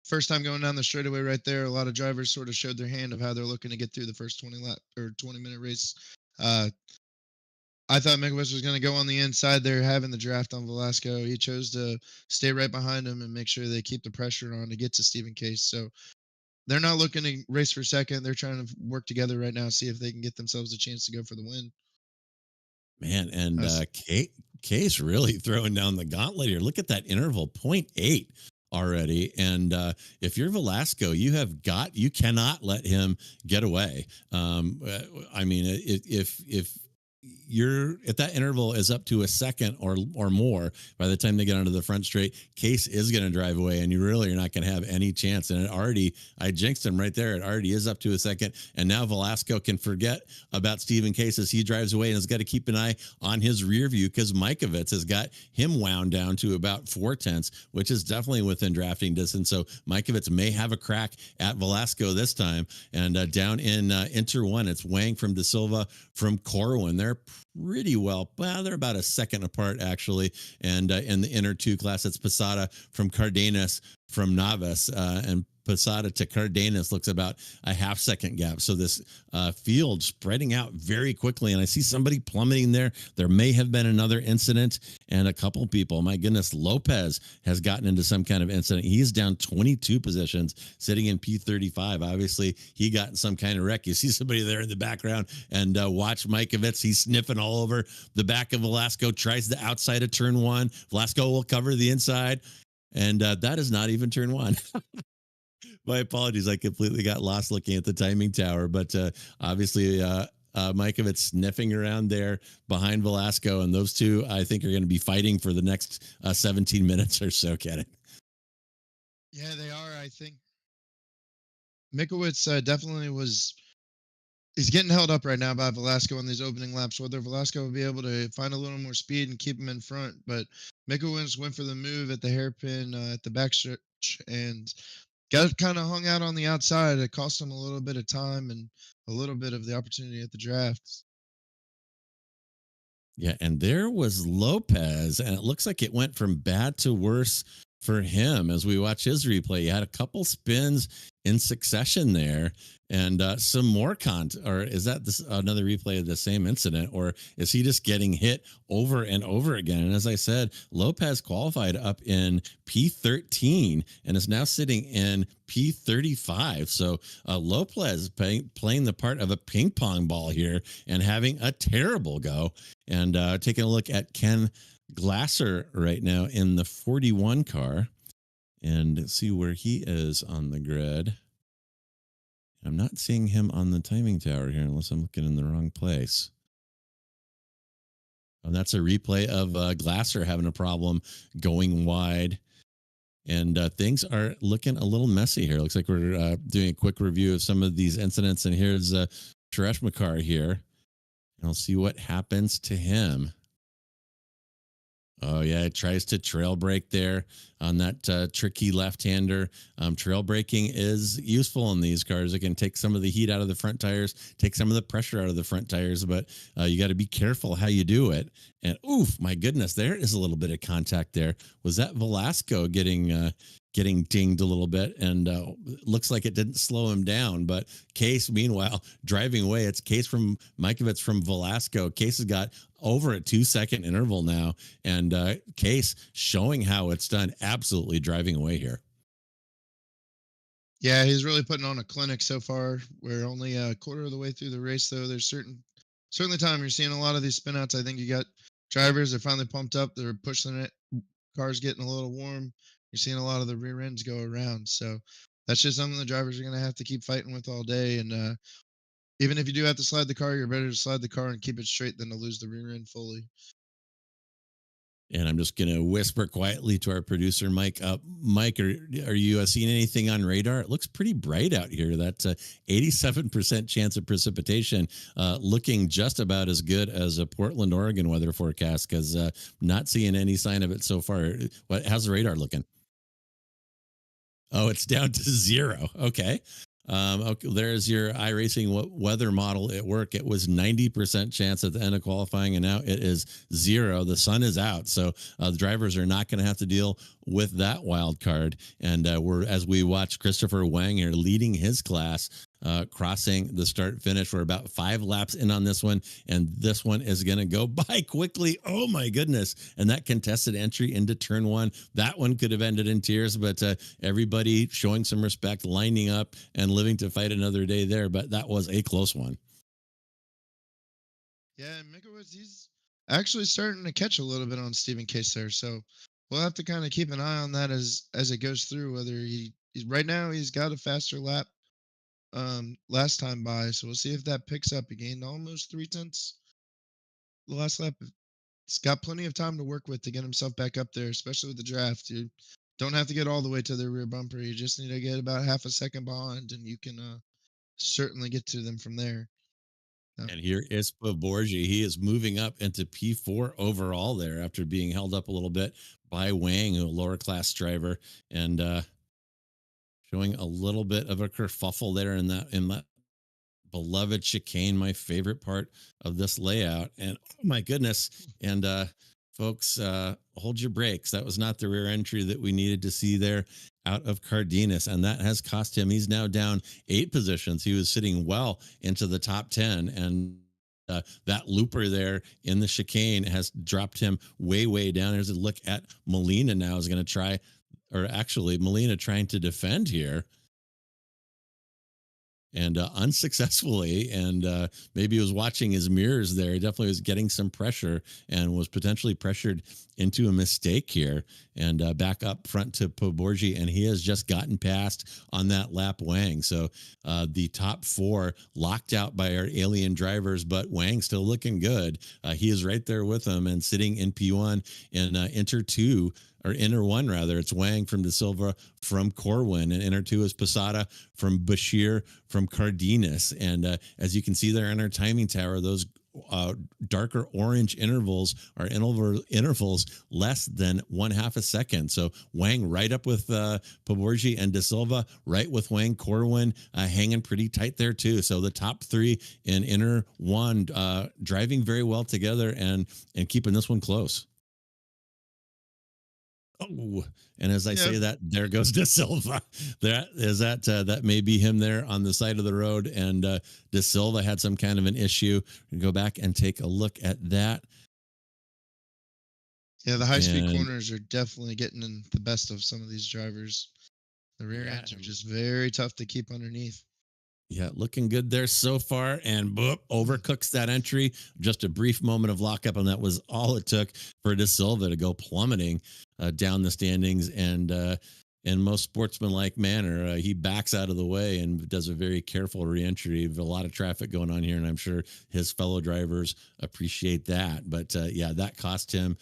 first time going down the straightaway right there, a lot of drivers sort of showed their hand of how they're looking to get through the first 20 lap or 20-minute race. Uh, I thought Megabush was going to go on the inside there, having the draft on Velasco. He chose to stay right behind him and make sure they keep the pressure on to get to Stephen Case. So they're not looking to race for second. They're trying to work together right now, see if they can get themselves a chance to go for the win. Man, and That's, Case really throwing down the gauntlet here. Look at that interval, .8 already. And if you're Velasco, you cannot let him get away. I mean, if you're at that interval is up to a second or more by the time they get onto the front straight, Case is going to drive away, and you really are not going to have any chance. And I jinxed him right there. It already is up to a second, and now Velasco can forget about Stephen Case as he drives away and has got to keep an eye on his rear view because Mikovits has got him wound down to about 4/10, which is definitely within drafting distance. So Mikovits may have a crack at Velasco this time. And down in Inter 1, it's Wang from De Silva from Corwin. They're pretty well. They're about a second apart, actually. And in the Inter 2 class, it's Posada from Cardenas from Navas. And Posada to Cardenas looks about a half-second gap. So this field spreading out very quickly. And I see somebody plummeting there. There may have been another incident, and a couple people. My goodness, Lopez has gotten into some kind of incident. He's down 22 positions, sitting in P35. Obviously, he got in some kind of wreck. You see somebody there in the background, and watch Mikovits. He's sniffing all over the back of Velasco, tries the outside of turn 1. Velasco will cover the inside, and that is not even turn 1. My apologies. I completely got lost looking at the timing tower, but obviously Mikovits sniffing around there behind Velasco, and those two, I think, are going to be fighting for the next 17 minutes or so, Kenny. yeah, they are. I think Mikowitz definitely was. He's getting held up right now by Velasco in these opening laps. Whether Velasco will be able to find a little more speed and keep him in front, but Mikowitz went for the move at the hairpin at the backstretch and got kind of hung out on the outside. It cost him a little bit of time and a little bit of the opportunity at the draft. Yeah, and there was Lopez, and it looks like it went from bad to worse for him as we watch his replay. He had a couple spins in succession there, and some more or is that another replay of the same incident, or is he just getting hit over and over again? And as I said, Lopez qualified up in P13 and is now sitting in P35. So Lopez playing the part of a ping pong ball here and having a terrible go. And taking a look at Ken Glasser right now in the 41 car and see where he is on the grid. I'm not seeing him on the timing tower here unless I'm looking in the wrong place. And that's a replay of Glasser having a problem going wide. And things are looking a little messy here. Looks like we're doing a quick review of some of these incidents. And here's Suresh Makar here. And I'll see what happens to him. Oh, yeah, it tries to trail break there. on that tricky left-hander. Trail braking is useful in these cars. It can take some of the heat out of the front tires, take some of the pressure out of the front tires, but you got to be careful how you do it. And oof, my goodness, there is a little bit of contact there. Was that Velasco getting dinged a little bit, and looks like it didn't slow him down. But Case, meanwhile, driving away. It's Case from Mikovits from Velasco. Case has got over a 2-second interval now, and Case showing how it's done, absolutely driving away here. Yeah, he's really putting on a clinic so far. We're only a quarter of the way through the race, though. There's certainly time you're seeing a lot of these spinouts. I think you got drivers are finally pumped up. They're pushing it. Cars getting a little warm. You're seeing a lot of the rear ends go around. So that's just something the drivers are going to have to keep fighting with all day. And even if you do have to slide the car, you're better to slide the car and keep it straight than to lose the rear end fully. And I'm just going to whisper quietly to our producer, Mike. Mike, are you seeing anything on radar? It looks pretty bright out here. That's a 87% chance of precipitation, looking just about as good as a Portland, Oregon weather forecast, because not seeing any sign of it so far. How's the radar looking? Oh, it's down to 0. Okay. Okay, there's your iRacing weather model at work. It was 90% chance at the end of qualifying, and now it is 0. The sun is out, so the drivers are not going to have to deal with that wild card. And as we watch Christopher Wang here leading his class, crossing the start finish. We're about 5 laps in on this one, and this one is going to go by quickly. Oh my goodness. And that contested entry into turn 1, that one could have ended in tears, but everybody showing some respect, lining up and living to fight another day there. But that was a close one. Yeah, Mikowitz, he's actually starting to catch a little bit on Stephen Case there. So we'll have to kind of keep an eye on that as it goes through, whether he's right now he's got a faster lap last time by, so we'll see if that picks up. He gained almost 3 tenths the last lap. He's got plenty of time to work with to get himself back up there, especially with the draft. You don't have to get all the way to the rear bumper. You just need to get about half a second behind, and you can certainly get to them from there. And here is Paborgi. He is moving up into P4 overall there after being held up a little bit by Wang, a lower class driver, and showing a little bit of a kerfuffle there in that beloved chicane, my favorite part of this layout. And oh my goodness. And folks, hold your brakes. That was not the rear entry that we needed to see there out of Cardenas, and that has cost him. He's now down 8 positions. He was sitting well into the top 10, and that looper there in the chicane has dropped him way down. There's a look at Molina now is going to try, or actually Molina trying to defend here, and unsuccessfully. And maybe he was watching his mirrors there. He definitely was getting some pressure and was potentially pressured into a mistake here. And back up front to Paborgi, and he has just gotten past on that lap Wang. So the top 4 locked out by our alien drivers, but Wang still looking good. He is right there with them and sitting in P1 in Inter 2. Or Inter 1, rather. It's Wang from De Silva from Corwin, and Inter 2 is Posada from Bashir from Cardenas. And as you can see there in our timing tower, those darker orange intervals are intervals less than 1/2 a second. So Wang right up with Paborgi, and De Silva right with Wang. Corwin hanging pretty tight there too. So the top 3 in Inter 1 driving very well together and keeping this one close. Oh, and as I say that, there goes De Silva. That may be him there on the side of the road, and De Silva had some kind of an issue. We go back and take a look at that. Yeah, the high-speed corners are definitely getting in the best of some of these drivers. The rear ends are just very tough to keep underneath. Yeah, looking good there so far, and boop, overcooks that entry. Just a brief moment of lockup, and that was all it took for De Silva to go plummeting down the standings. And in most sportsmanlike manner, he backs out of the way and does a very careful reentry. A lot of traffic going on here, and I'm sure his fellow drivers appreciate that. But yeah, that cost him.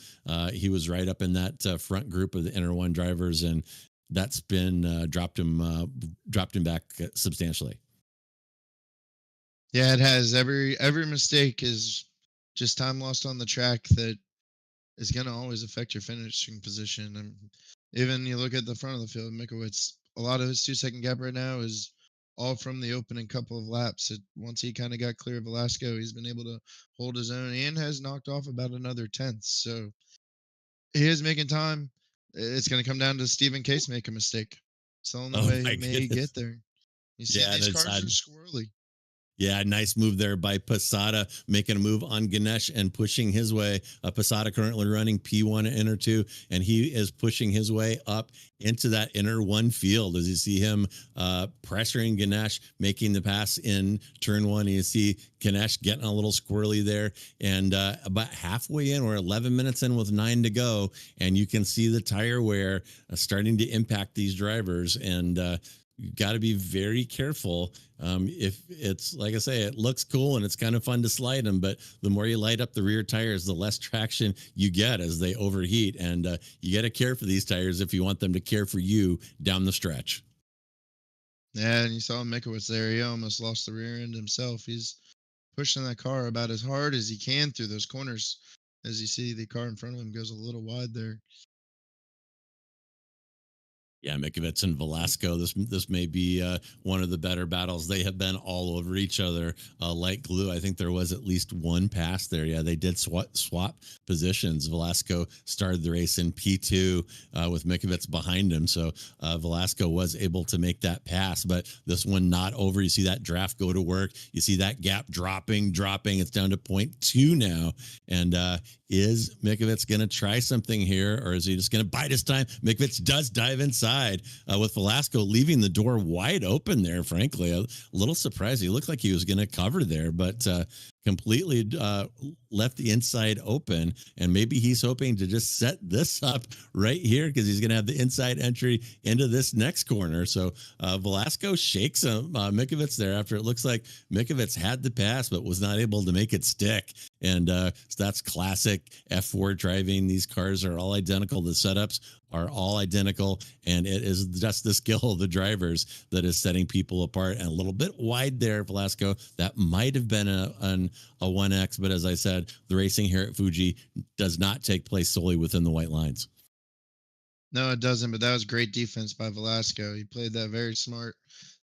He was right up in that front group of the Inter 1 drivers, and that spin dropped him back substantially. Yeah, it has. Every mistake is just time lost on the track that is going to always affect your finishing position. And Even you look at the front of the field, Mikowitz, a lot of his 2 second gap right now is all from the opening couple of laps. Once he kind of got clear of Velasco, he's been able to hold his own and has knocked off about another tenth. So he is making time. It's going to come down to Stephen Case make a mistake. It's the only Oh way he my may goodness. get there. You see, Yeah, and these it's cars are squirrely. Yeah, nice move there by Posada, making a move on Ganesh and pushing his way. Posada currently running P1 inner two, and he is pushing his way up into that inner one field as you see him pressuring Ganesh, making the pass in turn one. You see Ganesh getting a little squirrely there, and about halfway in, or 11 minutes in with 9 to go, and you can see the tire wear starting to impact these drivers. And you got to be very careful. If it's like I say, it looks cool and it's kind of fun to slide them, but the more you light up the rear tires, the less traction you get as they overheat. And you got to care for these tires if you want them to care for you down the stretch. Yeah, and you saw Mikowitz there. He almost lost the rear end himself. He's pushing that car about as hard as he can through those corners. As you see, the car in front of him goes a little wide there. Yeah, Mikovits and Velasco. This may be one of the better battles. They have been all over each other like glue. I think there was at least one pass there. Yeah, they did swap positions. Velasco started the race in P2 with Mikovits behind him, so Velasco was able to make that pass. But this one not over. You see that draft go to work. You see that gap dropping. It's down to 0.2 now, and is Mikovits going to try something here, or is he just going to bide his time? Mikovits does dive inside with Velasco leaving the door wide open there, frankly. A little surprised. He looked like he was going to cover there, but completely left the inside open. And maybe he's hoping to just set this up right here because he's going to have the inside entry into this next corner. So Velasco shakes him, Mikovits there after it looks like Mikovits had the pass but was not able to make it stick. And so that's classic F4 driving. These cars are all identical. The setups are all identical, and it is just the skill of the drivers that is setting people apart. And a little bit wide there, Velasco. That might have been a 1X, but as I said, the racing here at Fuji does not take place solely within the white lines. No, it doesn't, but that was great defense by Velasco. He played that very smart.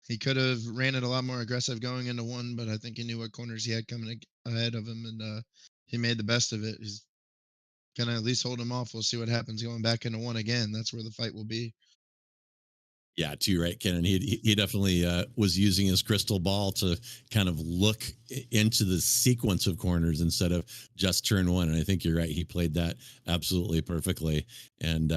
He could have ran it a lot more aggressive going into one, but I think he knew what corners he had coming ahead of him, and he made the best of it. He's going to at least hold him off. We'll see what happens going back into one again. That's where the fight will be. Yeah, too right, Ken. And he definitely was using his crystal ball to kind of look into the sequence of corners instead of just turn one. And I think you're right. He played that absolutely perfectly. And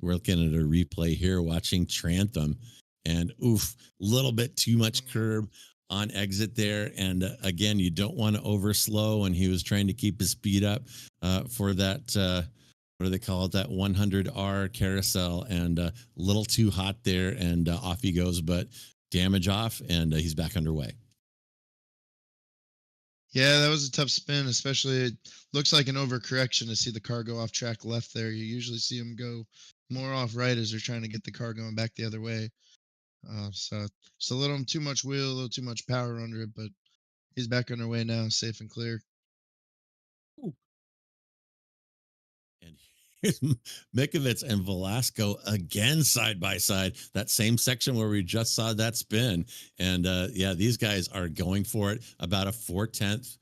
we're looking at a replay here, watching Trantham, and oof, little bit too much curb on exit there. And again, you don't want to overslow. And he was trying to keep his speed up for that. What do they call it? That 100R carousel, and a little too hot there, and off he goes. But damage off, and he's back underway. Yeah, that was a tough spin, especially it looks like an overcorrection to see the car go off track left there. You usually see them go more off right as they're trying to get the car going back the other way. So just a little too much wheel, a little too much power under it, but he's back underway now, safe and clear. And here's Mikovits and Velasco again side by side. That same section where we just saw that spin. And yeah, these guys are going for it. About a 4/10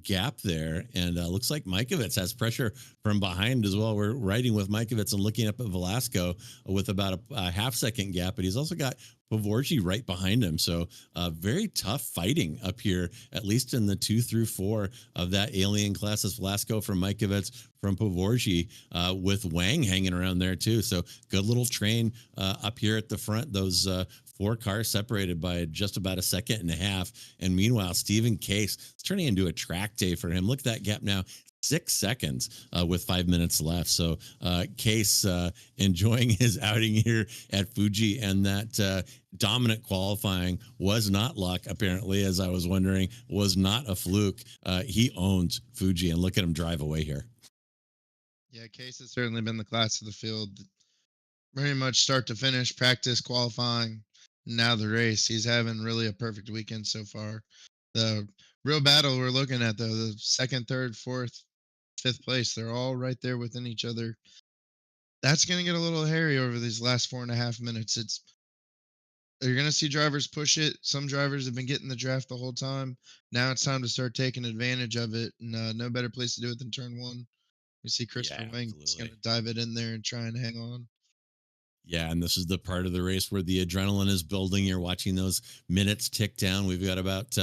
gap there. And looks like Mikovits has pressure from behind as well. We're riding with Mikovits and looking up at Velasco with about a half-second gap, but he's also got Pavorsky right behind him. So very tough fighting up here, at least in the 2 through 4 of that alien classes. Velasco from Mikovits, from Pavorsky, with Wang hanging around there too. So good little train up here at the front. Those 4 cars separated by just about a second and a half. And meanwhile, Stephen Case, it's turning into a track day for him. Look at that gap now. 6 seconds with 5 minutes left. So Case enjoying his outing here at Fuji, and that dominant qualifying was not luck, apparently, as I was wondering, was not a fluke. He owns Fuji, and look at him drive away here. Yeah, Case has certainly been the class of the field, very much start to finish, practice, qualifying, now the race. He's having really a perfect weekend so far. The real battle we're looking at, though, the second, third, fourth, fifth place, they're all right there within each other. that's going to get a little hairy over these last 4.5 minutes. It's You're going to see drivers push it. Some drivers have been getting the draft the whole time. Now it's time to start taking advantage of it, and no better place to do it than turn one. We see Yeah, Christopher Wang is going absolutely. to dive it in there and try and hang on. Yeah, and this is the part of the race where the adrenaline is building. You're watching those minutes tick down. We've got about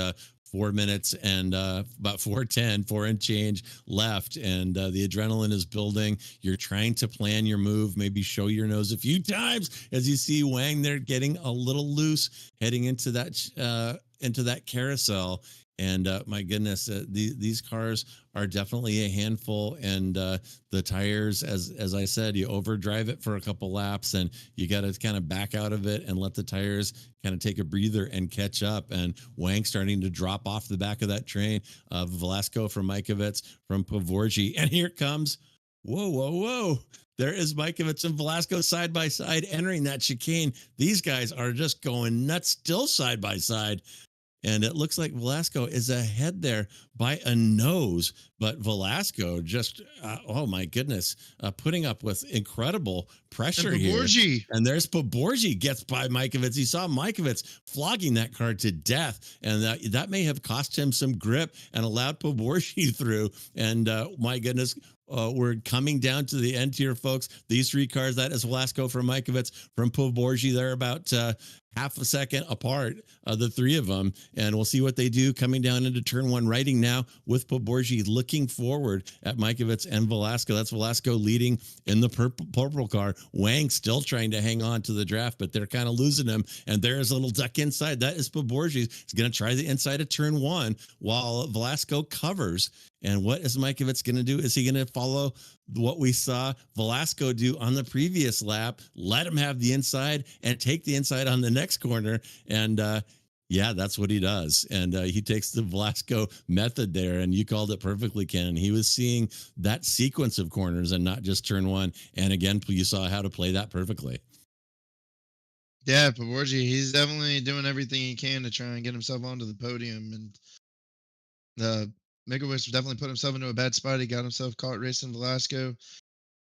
4 minutes and about 4:10, four and change left, and the adrenaline is building. You're trying to plan your move, maybe show your nose a few times as you see Wang there getting a little loose, heading into that carousel. And my goodness, these cars are definitely a handful, and the tires, as I said, you overdrive it for a couple laps, and you got to kind of back out of it and let the tires kind of take a breather and catch up. And Wang starting to drop off the back of that train. Velasco from Mikovits from Pavorji, and here comes, whoa, whoa, whoa. There is Mikovits and Velasco side by side entering that chicane. These guys are just going nuts, still side by side. And it looks like Velasco is ahead there by a nose, but Velasco just, oh my goodness, putting up with incredible And pressure here. Paborgi, And there's Paborji gets by Mikovits. He saw Mikovits flogging that car to death, and that may have cost him some grip and allowed Paborji through. And my goodness, we're coming down to the end here, folks. These three cars, that is Velasco from Mikovits, from Paborji. They're about half a second apart, the three of them. And we'll see what they do coming down into turn one, riding now with Paborji looking forward at Mikovits and Velasco. That's Velasco leading in the purple car. Wang still trying to hang on to the draft, but they're kind of losing him. And there's a little duck inside. That is Paborji. He's going to try the inside of turn one while Velasco covers. And what is Mikovits going to do? Is he going to follow what we saw Velasco do on the previous lap? Let him have the inside and take the inside on the next corner. And yeah, that's what he does. And he takes the Velasco method there. And you called it perfectly, Ken. He was seeing that sequence of corners and not just turn one. And again, you saw how to play that perfectly. yeah, Paborgi, he's definitely doing everything he can to try and get himself onto the podium. And the Mikowicz definitely put himself into a bad spot. He got himself caught racing Velasco.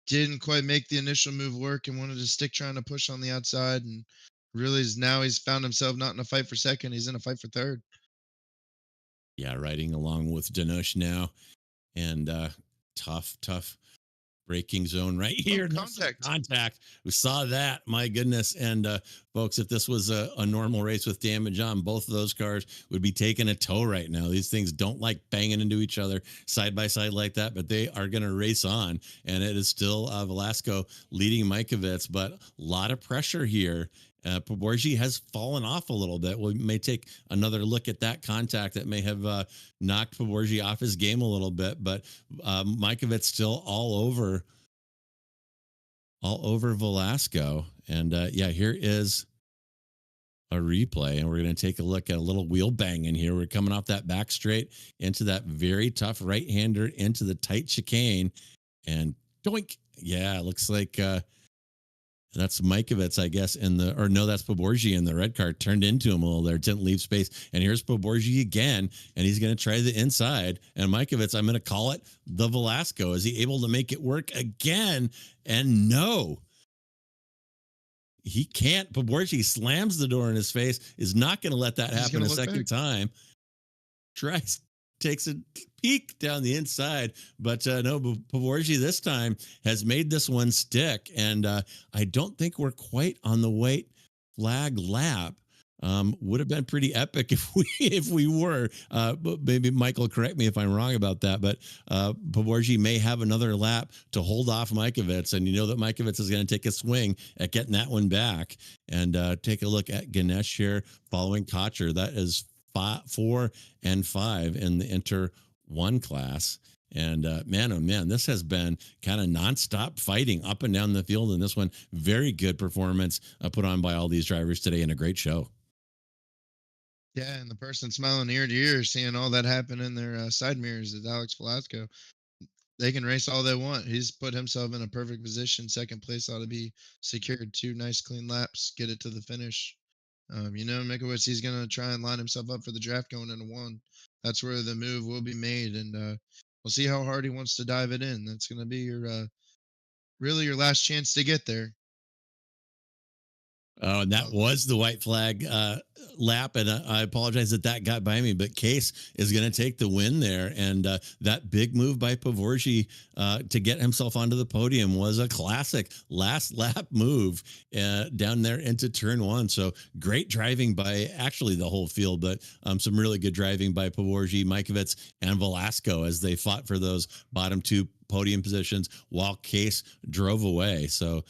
Didn't quite make the initial move work and wanted to stick trying to push on the outside. And really, now he's found himself not in a fight for second. He's in a fight for third. Yeah, riding along with Danush now. And tough braking zone right Oh, here. No contact. contact. We saw that. My goodness. And folks, if this was a normal race with damage on, both of those cars would be taking a tow right now. These things don't like banging into each other side by side like that, but they are going to race on. And it is still Velasco leading Mikovits, but a lot of pressure here. Paborji has fallen off a little bit. We may take another look at that contact that may have knocked Paborji off his game a little bit, but Mikovits still all over Velasco. And yeah, here is a replay, and we're going to take a look at a little wheel bang in here. We're coming off that back straight into that very tough right-hander into the tight chicane, and doink. Yeah, it looks like that's Mikovits, I guess, or no, that's Paborji in the red car, turned into him a little there, didn't leave space. And here's Paborji again, and he's going to try the inside. And Mikovits, I'm going to call it the Velasco. Is he able to make it work again? And no, he can't. Paborji slams the door in his face, is not going to let that happen a second time. Tries, takes a peek down the inside, but no, Pavorji this time has made this one stick, and I don't think we're quite on the white flag lap. Would have been pretty epic if we were. But maybe Michael, correct me if I'm wrong about that. But Pavorji may have another lap to hold off Mikovits, and you know that Mikovits is going to take a swing at getting that one back. And take a look at Ganesh here following Cotcher. That is 4 and 5 in the Inter 1 class. And man, oh man, this has been kind of nonstop fighting up and down the field. And this one, very good performance put on by all these drivers today, and a great show. Yeah, and the person smiling ear to ear, seeing all that happen in their side mirrors is Alex Velasco. They can race all they want. He's put himself in a perfect position. Second place ought to be secured. Two nice clean laps, get it to the finish. Mikowicz, he's going to try and line himself up for the draft going into one. That's where the move will be made, and we'll see how hard he wants to dive it in. That's going to be your really your last chance to get there. Oh, and that Uh, was the white flag lap, and I apologize that that got by me. But Case is going to take the win there, and that big move by Pavorji to get himself onto the podium was a classic last lap move down there into turn one. So great driving by actually the whole field, but some really good driving by Pavorji, Mikovits, and Velasco as they fought for those bottom two podium positions while Case drove away. So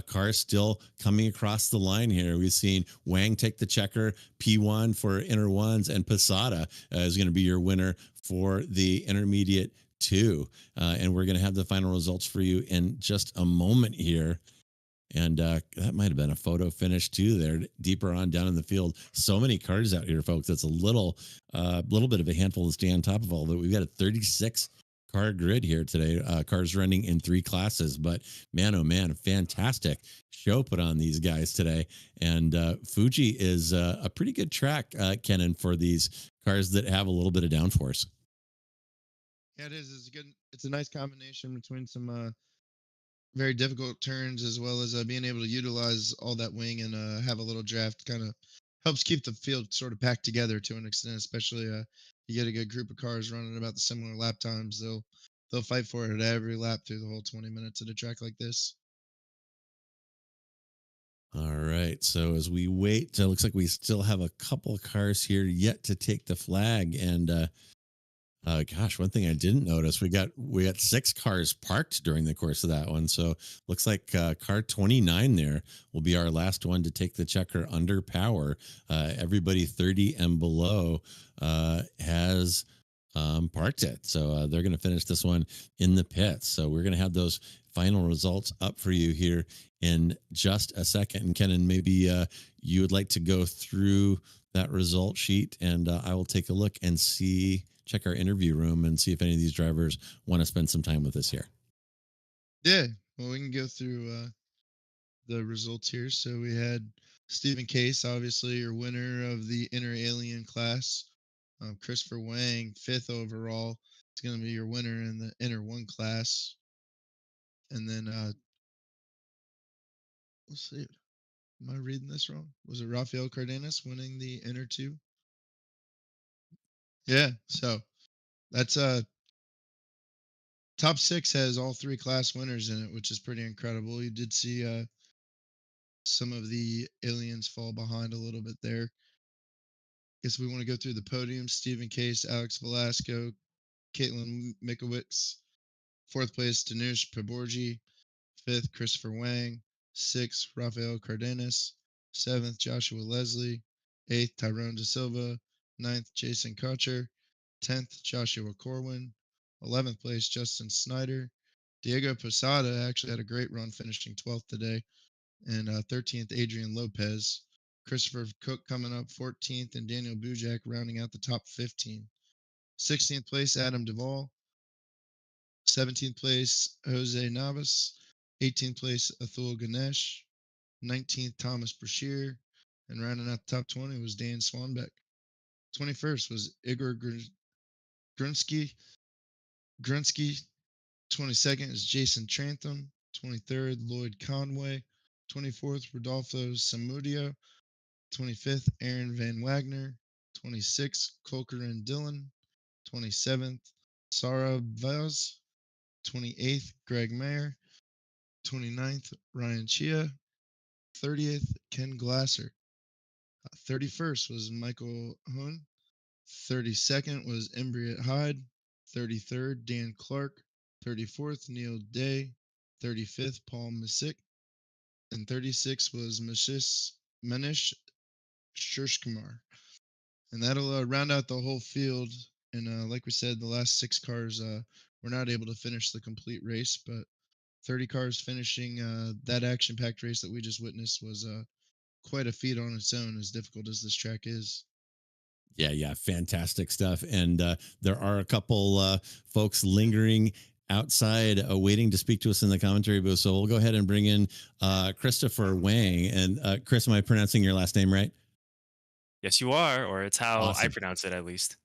cars still coming across the line here. We've seen Wang take the checker, P1 for inner ones, and Posada is going to be your winner for the intermediate two. And we're going to have the final results for you in just a moment here. And that might have been a photo finish too. There, deeper on down in the field. So many cars out here, folks. It's a little bit of a handful to stay on top of all that. We've got a 36 car grid here today. Cars running in three classes, but man, oh man, a fantastic show put on these guys today. And Fuji is a pretty good track, Kenan, for these cars that have a little bit of downforce. yeah, it is. It's a good. It's a nice combination between some very difficult turns as well as being able to utilize all that wing and have a little draft. Kind of helps keep the field sort of packed together to an extent, especially you get a good group of cars running about the similar lap times. They'll fight for it at every lap through the whole 20 minutes at a track like this. All right. So as we wait, it looks like we still have a couple of cars here yet to take the flag. And gosh, one thing I didn't notice, we got six cars parked during the course of that one. So looks like car 29 there will be our last one to take the checker under power. Everybody 30 and below has parked it. So they're going to finish this one in the pits. So we're going to have those final results up for you here in just a second. And Kenan, maybe you would like to go through that result sheet, and I will take a look and check our interview room and see if any of these drivers want to spend some time with us here. Yeah, well, we can go through the results here. So we had Stephen Case, obviously your winner of the inner alien class. Christopher Wang, fifth overall, is going to be your winner in the inner one class. And then let's see, am I reading this wrong? Was it Rafael Cardenas winning the inner two? Yeah, so that's top six has all three class winners in it, which is pretty incredible. You did see some of the aliens fall behind a little bit there. Guess we want to go through the podium. Stephen Case, Alex Velasco, Caitlin Mikowitz. Fourth place, Danush Paborji. Fifth, Christopher Wang. Sixth, Rafael Cardenas. Seventh, Joshua Leslie. Eighth, Tyrone De Silva. Ninth, Jason Cotcher. 10th, Joshua Corwin. 11th place, Justin Snyder. Diego Posada actually had a great run, finishing 12th today. And 13th, Adrian Lopez. Christopher Cook coming up 14th, and Daniel Bujak rounding out the top 15. 16th place, Adam Duvall. 17th place, Jose Navas. 18th place, Athul Ganesh. 19th, Thomas Brashear. And rounding out the top 20 was Dan Swanbeck. 21st was Igor Grunsky. 22nd is Jason Trantham. 23rd, Lloyd Conway. 24th, Rodolfo Samudio. 25th, Aaron Van Wagner. 26th, Colker and Dillon. 27th, Sarah Vaz. 28th, Greg Mayer. 29th, Ryan Chia. 30th, Ken Glasser. 31st was Michael Hoon. 32nd was Embriet Hyde. 33rd, Dan Clark. 34th, Neil Day. 35th, Paul Misick. And 36th was Manish Shurshkumar. And that'll round out the whole field. And like we said, the last six cars were not able to finish the complete race, but 30 cars finishing that action-packed race that we just witnessed was quite a feat on its own, as difficult as this track is. Yeah, fantastic stuff. And there are a couple folks lingering outside waiting to speak to us in the commentary booth. So we'll go ahead and bring in Christopher Wang. And Chris, am I pronouncing your last name right? Yes, you are, or it's how I Awesome. pronounce it at least.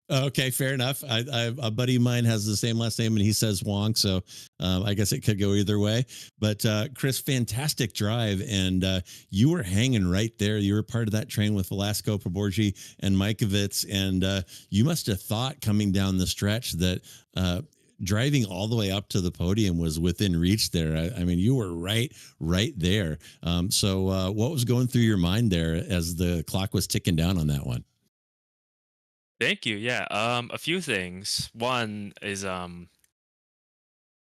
Okay, fair enough. A buddy of mine has the same last name, and he says Wong, so I guess it could go either way. But Chris, fantastic drive, and you were hanging right there. You were part of that train with Velasco, Poborgi, and Mikovits, and you must have thought coming down the stretch that driving all the way up to the podium was within reach there. I mean, you were right there. So, what was going through your mind there as the clock was ticking down on that one? Thank you. Yeah. A few things. One is I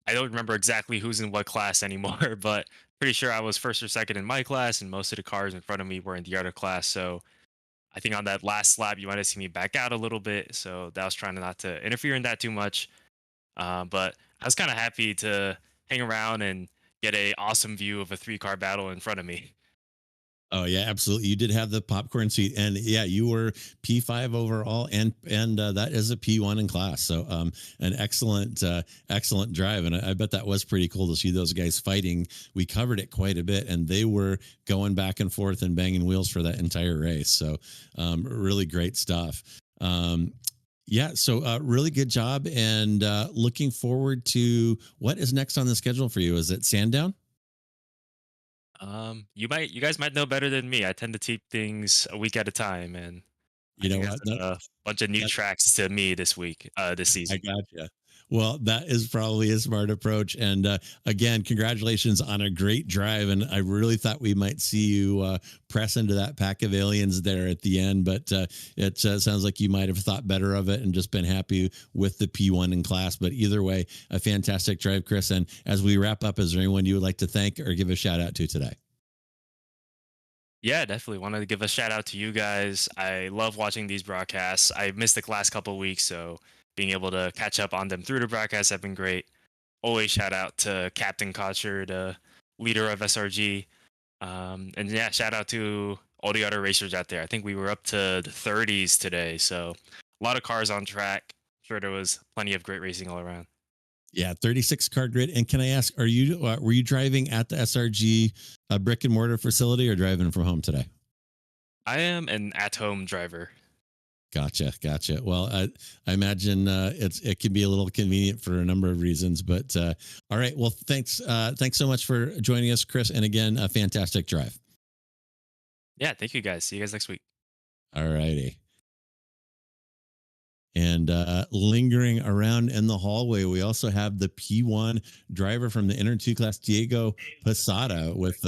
don't remember exactly who's in what class anymore, but pretty sure I was first or second in my class, and most of the cars in front of me were in the other class. So I think on that last lap, you might have seen me back out a little bit. So that was trying not to interfere in that too much. But I was kind of happy to hang around and get a awesome view of a three-car battle in front of me. Oh yeah, absolutely. You did have the popcorn seat, and yeah, you were P5 overall, and that is a P1 in class. So an excellent drive, and I bet that was pretty cool to see those guys fighting. We covered it quite a bit, and they were going back and forth and banging wheels for that entire race. So really great stuff. Yeah, so really good job, and looking forward to what is next on the schedule for you. Is it Sandown? You guys might know better than me. I tend to take things a week at a time, and I You know think what? it's a bunch of new That tracks to me this week, this I season. gotcha. Well, that is probably a smart approach. And again, congratulations on a great drive. And I really thought we might see you press into that pack of aliens there at the end, but it sounds like you might have thought better of it and just been happy with the P1 in class. But either way, a fantastic drive, Chris. And as we wrap up, is there anyone you would like to thank or give a shout out to today? Yeah, definitely wanted to give a shout out to you guys. I love watching these broadcasts. I missed the last couple of weeks, so being able to catch up on them through the broadcasts have been great. Always shout out to Captain Cotcher, the leader of SRG. And yeah, shout out to all the other racers out there. I think we were up to the 30s today, so a lot of cars on track. Sure, there was plenty of great racing all around. Yeah, 36 car grid. And can I ask, are you were you driving at the SRG brick and mortar facility or driving from home today? I am an at-home driver. Gotcha. Well, I imagine it can be a little convenient for a number of reasons, but all right. Well, thanks so much for joining us, Chris. And again, a fantastic drive. Yeah, thank you guys. See you guys next week. All righty. And lingering around in the hallway, we also have the P1 driver from the Inter 2 class, Diego Posada, with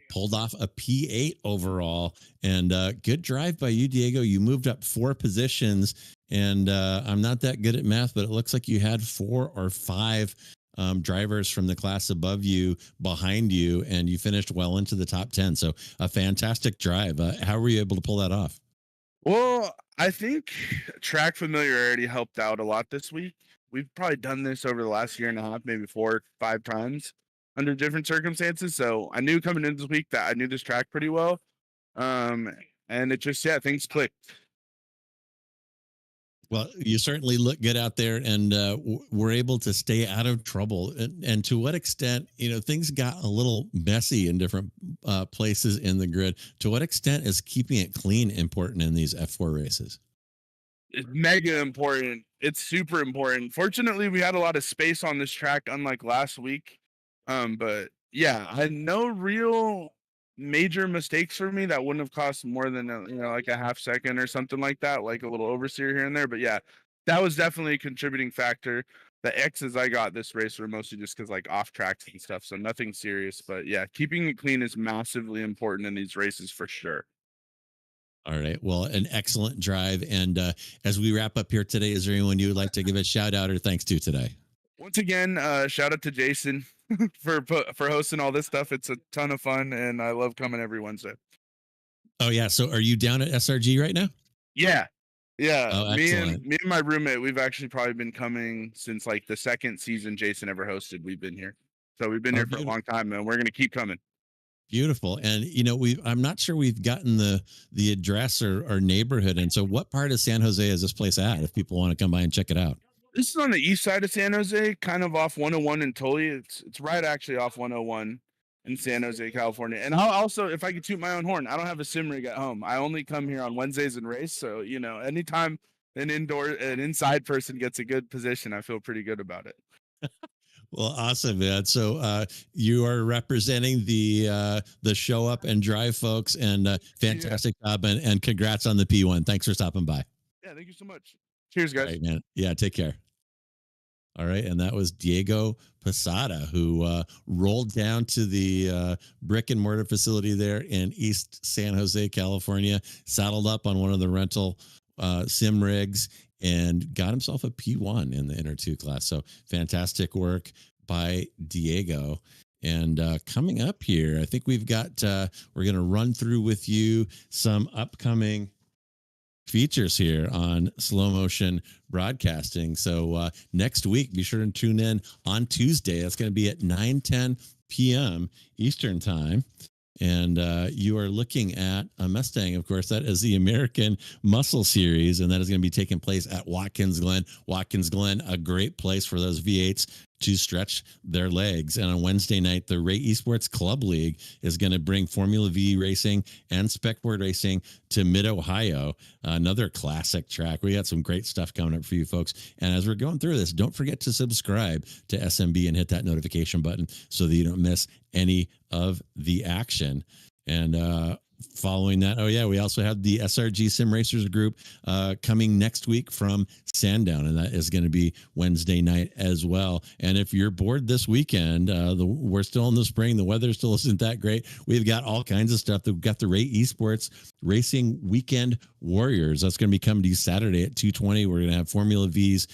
pulled off a P8 overall. And good drive by you, Diego. You moved up 4 positions. And I'm not that good at math, but it looks like you had 4 or 5 drivers from the class above you behind you, and you finished well into the top 10. So a fantastic drive. How were you able to pull that off? Well, I think track familiarity helped out a lot this week. We've probably done this over the last year and a half, maybe 4 or 5 times under different circumstances. So I knew coming into this week that I knew this track pretty well. Um, and it just, yeah, things clicked. Well, you certainly look good out there, and were able to stay out of trouble. And to what extent, things got a little messy in different places in the grid. To what extent is keeping it clean important in these F4 races? It's mega important. It's super important. Fortunately, we had a lot of space on this track, unlike last week. But yeah, I had no real major mistakes for me that wouldn't have cost more than like a half second or something like that, like a little oversteer here and there. But yeah, that was definitely a contributing factor. The X's I got this race were mostly just because like off tracks and stuff, so nothing serious. But yeah, keeping it clean is massively important in these races for sure. All right. Well, an excellent drive. And as we wrap up here today, is there anyone you would like to give a shout out or thanks to today? Once again, shout out to Jason for hosting all this stuff. It's a ton of fun, and I love coming every Wednesday. Oh yeah. So are you down at SRG right now? Yeah, yeah. Oh, Me and my roommate, we've actually probably been coming since like the second season Jason ever hosted. We've been here, so we've been here for a long time, and we're gonna keep coming. Beautiful. And I'm not sure we've gotten the address or neighborhood. And so what part of San Jose is this place at if people want to come by and check it out? This is on the east side of San Jose, kind of off 101 in Tully. It's right actually off 101 in San Jose, California. And I'll also, if I could toot my own horn, I don't have a sim rig at home. I only come here on Wednesdays and race. So, anytime an inside person gets a good position, I feel pretty good about it. Well, awesome, man. So you are representing the show up and drive folks, and fantastic job, and congrats on the P1. Thanks for stopping by. Yeah, thank you so much. Cheers, guys. All right, man. Yeah, take care. All right, and that was Diego Posada, who rolled down to the brick and mortar facility there in East San Jose, California, saddled up on one of the rental sim rigs, and got himself a P1 in the Inter 2 class. So fantastic work by Diego. And coming up here, I think we've got, we're going to run through with you some upcoming features here on Slow Motion Broadcasting. So next week, be sure to tune in on Tuesday. That's going to be at 9:10 p.m. Eastern Time. And you are looking at a Mustang, of course. That is the American Muscle Series, and that is going to be taking place at Watkins Glen. Watkins Glen, a great place for those V8s to stretch their legs. And on Wednesday night, the Ray Esports Club League is going to bring Formula V racing and specboard racing to Mid-Ohio, another classic track. We got some great stuff coming up for you folks. And as we're going through this, don't forget to subscribe to SMB and hit that notification button so that you don't miss any of the action. And following that, we also have the SRG Sim Racers group coming next week from Sandown, and that is going to be Wednesday night as well. And if you're bored this weekend, we're still in the spring, the weather still isn't that great. We've got all kinds of stuff. We've got the Ray Esports Racing Weekend Warriors. That's going to be coming to you Saturday at 2:20. We're going to have Formula V's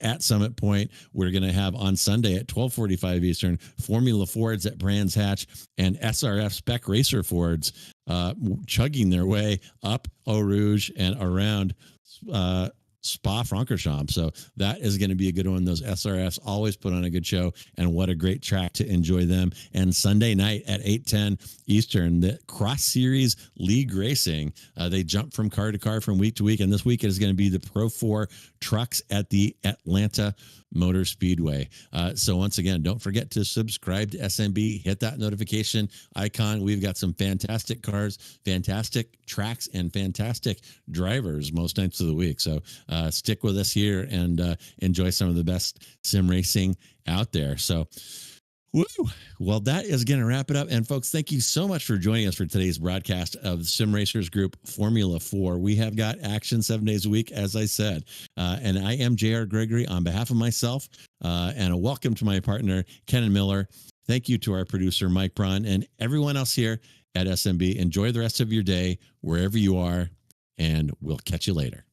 at Summit Point. We're going to have on Sunday at 12:45 Eastern, Formula Fords at Brands Hatch, and SRF Spec Racer Fords chugging their way up Eau Rouge and around Spa-Francorchamps. So that is going to be a good one. Those SRFs always put on a good show, and what a great track to enjoy them. And Sunday night at 8:10 Eastern, the Cross Series League Racing. They jump from car to car from week to week, and this week is going to be the Pro 4 trucks at the Atlanta Motor Speedway. So once again, don't forget to subscribe to SMB, hit that notification icon. We've got some fantastic cars, fantastic tracks, and fantastic drivers most nights of the week. So stick with us here and enjoy some of the best sim racing out there. So woo. Well, that is going to wrap it up. And folks, thank you so much for joining us for today's broadcast of Sim Racers Group Formula 4. We have got action 7 days a week, as I said. And I am JR Gregory on behalf of myself, and a welcome to my partner, Kenan Miller. Thank you to our producer, Mike Braun, and everyone else here at SMB. Enjoy the rest of your day, wherever you are, and we'll catch you later.